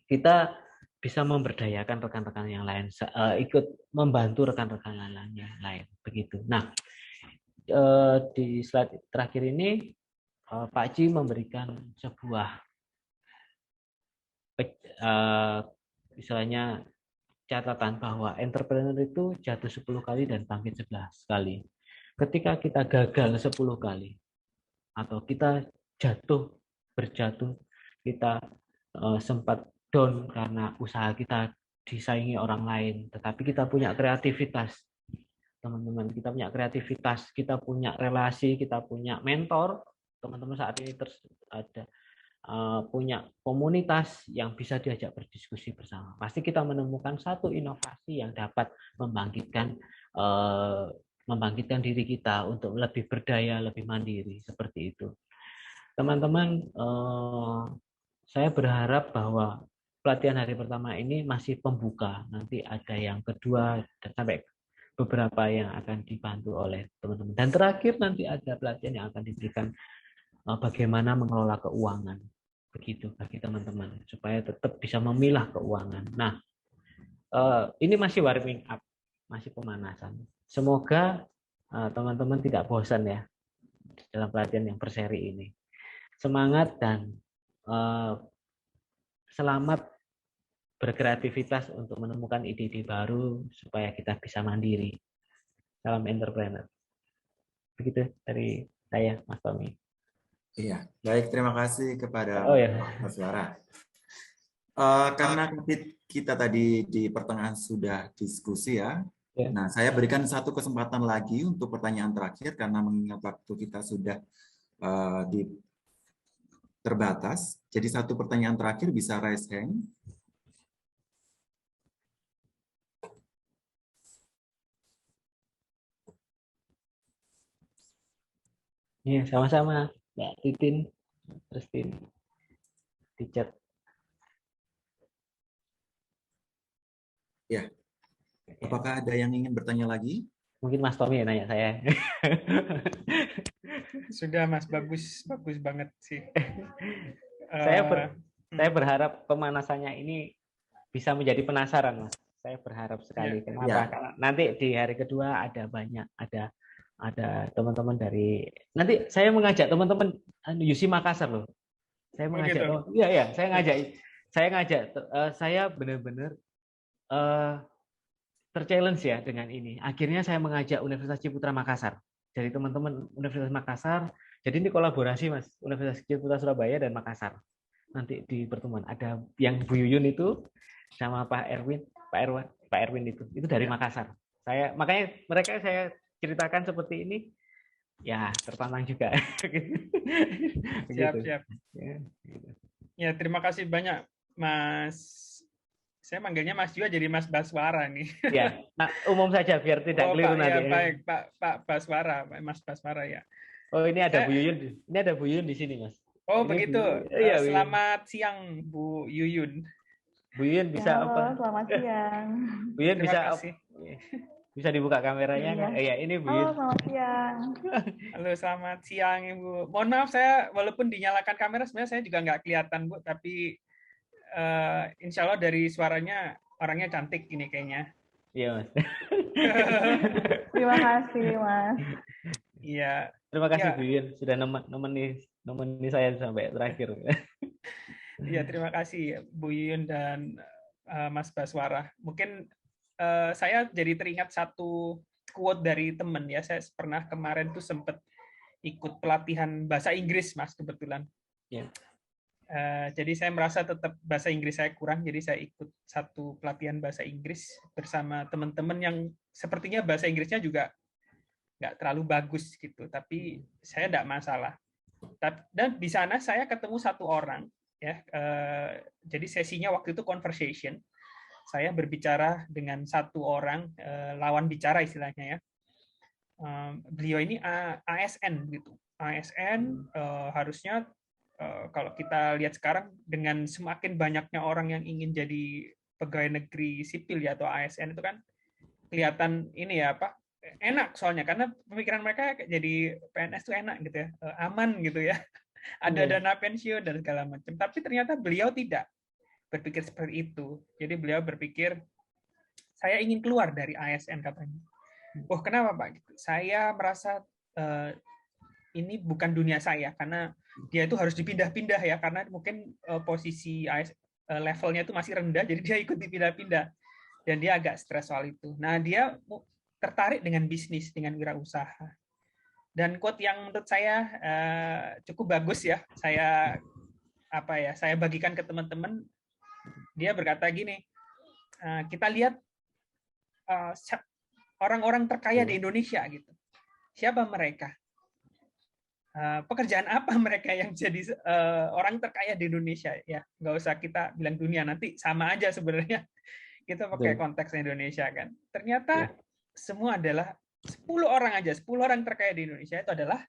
kita bisa memberdayakan rekan-rekan yang lain, ikut membantu rekan-rekan yang lain, begitu. Nah, di slide terakhir ini Pak Ji memberikan sebuah misalnya catatan bahwa entrepreneur itu jatuh 10 kali dan bangkit 11 kali. Ketika kita gagal 10 kali atau kita berjatuh, kita sempat down karena usaha kita disaingi orang lain, tetapi kita punya kreativitas. Teman-teman, kita punya kreativitas, kita punya relasi, kita punya mentor. Teman-teman saat ini punya komunitas yang bisa diajak berdiskusi bersama. Pasti kita menemukan satu inovasi yang dapat membangkitkan diri kita untuk lebih berdaya, lebih mandiri, seperti itu. Teman-teman, saya berharap bahwa pelatihan hari pertama ini masih pembuka. Nanti ada yang kedua dan sampai beberapa yang akan dibantu oleh teman-teman. Dan terakhir nanti ada pelatihan yang akan diberikan bagaimana mengelola keuangan, begitu bagi teman-teman supaya tetap bisa memilah keuangan. Nah, ini masih warming up, masih pemanasan. Semoga teman-teman tidak bosan ya dalam pelatihan yang berseri ini. Semangat dan selamat berkreativitas untuk menemukan ide-ide baru supaya kita bisa mandiri. Salam entrepreneur. Begitu dari saya, Mas Tommy. Iya, baik, terima kasih kepada Mas Bara. Karena kita tadi di pertengahan sudah diskusi ya. Nah, saya berikan satu kesempatan lagi untuk pertanyaan terakhir karena mengingat waktu kita sudah terbatas. Jadi satu pertanyaan terakhir bisa raise hand. Iya, sama-sama. Mbak Titin, Christine, di chat. Ya, apakah ada yang ingin bertanya lagi? Mungkin Mas Tommy yang nanya saya. Sudah Mas, bagus banget sih. Saya berharap pemanasannya ini bisa menjadi penasaran, Mas. Saya berharap sekali. Kenapa? Karena nanti di hari kedua ada teman-teman dari, nanti saya mengajak teman-teman UC Makassar loh. Saya mengajak, saya benar-benar terchallenge ya dengan ini. Akhirnya saya mengajak Universitas Ciputra Makassar. Dari teman-teman Universitas Makassar. Jadi ini kolaborasi Mas, Universitas Ciputra Surabaya dan Makassar. Nanti di pertemuan ada yang Bu Yuyun itu sama Pak Erwin itu dari Makassar. Makanya mereka saya ceritakan seperti ini, ya tertantang juga. Siap. Ya, terima kasih banyak Mas. Saya manggilnya Mas juga jadi Mas Baswara nih. Ya, nah, umum saja biar tidak keliru nanti. Ya, baik, Pak Baswara, Mas Baswara ya. Oh, ini ada Bu Yuyun. Ini ada Bu Yuyun di sini, Mas. Oh, ini begitu. Selamat siang, Bu Yuyun. Bu Yuyun bisa apa? Selamat siang. Bu Yuyun bisa dibuka kameranya? Iya, ini Bu Yuyun. Selamat siang. Halo, selamat siang, Ibu. Mohon maaf, saya walaupun dinyalakan kamera, sebenarnya saya juga nggak kelihatan, Bu. Tapi insya Allah dari suaranya orangnya cantik ini kayaknya. Iya, Mas. Terima kasih, Mas. Iya. Terima kasih Ya. Bu Yun sudah nemeni saya sampai terakhir. Iya, terima kasih Bu Yun dan Mas Baswara. Mungkin saya jadi teringat satu quote dari teman ya. Saya pernah kemarin tuh sempat ikut pelatihan bahasa Inggris, Mas, kebetulan. Ya. Jadi saya merasa tetap bahasa Inggris saya kurang, jadi saya ikut satu pelatihan bahasa Inggris bersama teman-teman yang sepertinya bahasa Inggrisnya juga nggak terlalu bagus gitu, tapi saya nggak masalah. Dan di sana saya ketemu satu orang, ya. Jadi sesinya waktu itu conversation. Saya berbicara dengan satu orang, lawan bicara istilahnya ya. Beliau ini ASN gitu. ASN harusnya kalau kita lihat sekarang dengan semakin banyaknya orang yang ingin jadi pegawai negeri sipil ya atau ASN itu kan kelihatan ini ya apa enak soalnya karena pemikiran mereka jadi PNS itu enak gitu ya, aman gitu ya, ada dana pensiun dan segala macam. Tapi ternyata beliau tidak berpikir seperti itu. Jadi beliau berpikir saya ingin keluar dari ASN katanya. Oh kenapa Pak? Saya merasa ini bukan dunia saya karena dia itu harus dipindah-pindah ya karena mungkin posisi levelnya itu masih rendah jadi dia ikut dipindah-pindah dan dia agak stres soal itu. Nah, dia tertarik dengan bisnis, dengan wirausaha. Dan quote yang menurut saya cukup bagus ya. Saya bagikan ke teman-teman. Dia berkata gini, kita lihat orang-orang terkaya di Indonesia gitu. Siapa mereka? Pekerjaan apa mereka yang jadi orang terkaya di Indonesia ya, nggak usah kita bilang dunia, nanti sama aja sebenarnya kita pakai konteks Indonesia kan. Ternyata semua adalah 10 orang terkaya di Indonesia itu adalah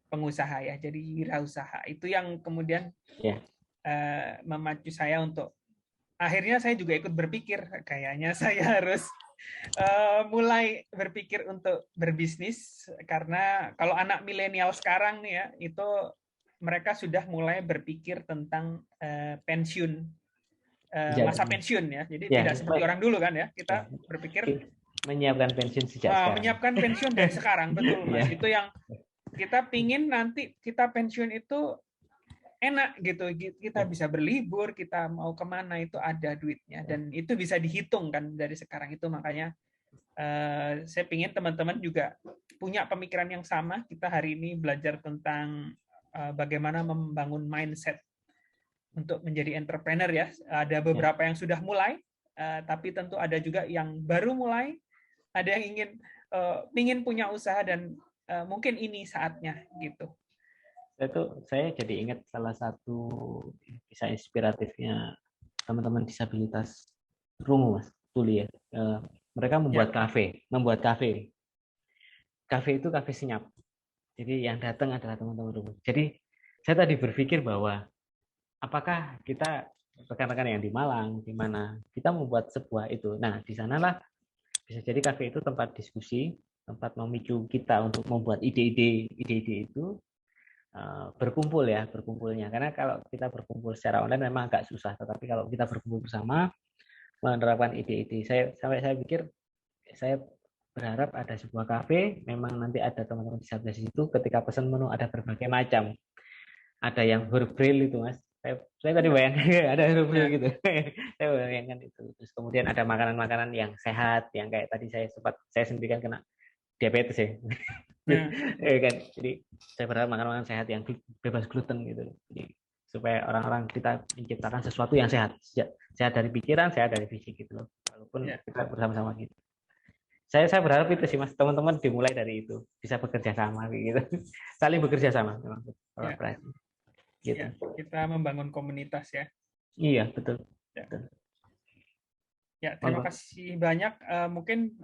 pengusaha ya, jadi wirausaha. Itu yang kemudian memacu saya untuk akhirnya saya juga ikut berpikir kayaknya saya harus mulai berpikir untuk berbisnis karena kalau anak milenial sekarang nih ya itu mereka sudah mulai berpikir tentang pensiun masa pensiun ya jadi tidak seperti orang dulu kan ya kita berpikir menyiapkan pensiun sejak sekarang. Menyiapkan pensiun dari sekarang betul Mas itu yang kita pingin nanti kita pensiun itu enak gitu, kita bisa berlibur, kita mau kemana itu ada duitnya dan itu bisa dihitung kan dari sekarang itu. Makanya saya ingin teman-teman juga punya pemikiran yang sama. Kita hari ini belajar tentang bagaimana membangun mindset untuk menjadi entrepreneur ya. Ada beberapa yang sudah mulai, tapi tentu ada juga yang baru mulai, ada yang ingin punya usaha dan mungkin ini saatnya gitu. Saya jadi ingat salah satu kisah inspiratifnya teman-teman disabilitas Rungu, Mas Tuli ya. Mereka membuat kafe. Kafe itu kafe senyap. Jadi yang datang adalah teman-teman Rungu. Jadi saya tadi berpikir bahwa apakah kita rekan-rekan yang di Malang, di mana kita membuat sebuah itu. Nah, di sanalah bisa jadi kafe itu tempat diskusi, tempat memicu kita untuk membuat ide-ide itu. Berkumpulnya karena kalau kita berkumpul secara online memang agak susah, tetapi kalau kita berkumpul bersama menerapkan ide-ide saya pikir saya berharap ada sebuah kafe memang nanti ada teman-teman disabilitas di situ ketika pesan menu ada berbagai macam, ada yang huruf braille itu Mas saya tadi bayangkan ada huruf braille gitu saya bayangkan itu terus kemudian ada makanan-makanan yang sehat yang kayak tadi saya sendiri kan kena diabetes ya. Kan jadi saya berharap makan sehat yang bebas gluten gitu jadi, supaya orang-orang kita menciptakan sesuatu yang sehat dari pikiran, sehat dari fisik gitu loh walaupun kita bersama-sama gitu saya berharap itu sih Mas teman-teman dimulai dari itu bisa bekerja sama gitu saling bekerja sama memang gitu. Kita membangun komunitas ya iya betul. Ya, terima kasih banyak. Mungkin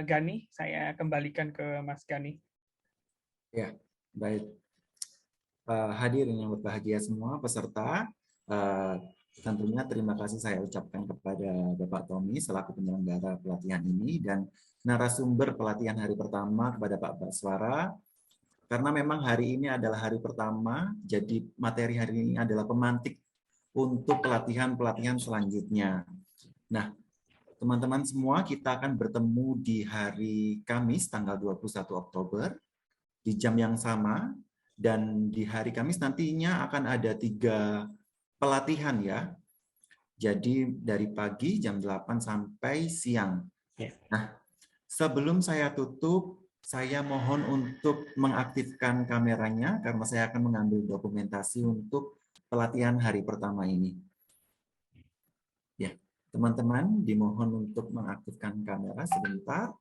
Gani, saya kembalikan ke Mas Gani. Ya, baik. Hadirin yang berbahagia semua, peserta, tentunya terima kasih saya ucapkan kepada Bapak Tommy selaku penyelenggara pelatihan ini dan narasumber pelatihan hari pertama kepada Pak Baswara. Karena memang hari ini adalah hari pertama, jadi materi hari ini adalah pemantik untuk pelatihan-pelatihan selanjutnya. Nah, teman-teman semua, kita akan bertemu di hari Kamis tanggal 21 Oktober di jam yang sama, dan di hari Kamis nantinya akan ada 3 pelatihan ya. Jadi dari pagi jam 8 sampai siang. Nah, sebelum saya tutup, saya mohon untuk mengaktifkan kameranya karena saya akan mengambil dokumentasi untuk pelatihan hari pertama ini. Ya, teman-teman dimohon untuk mengaktifkan kamera sebentar.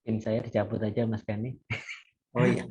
Pin saya dicabut aja Mas Gani. Oh iya.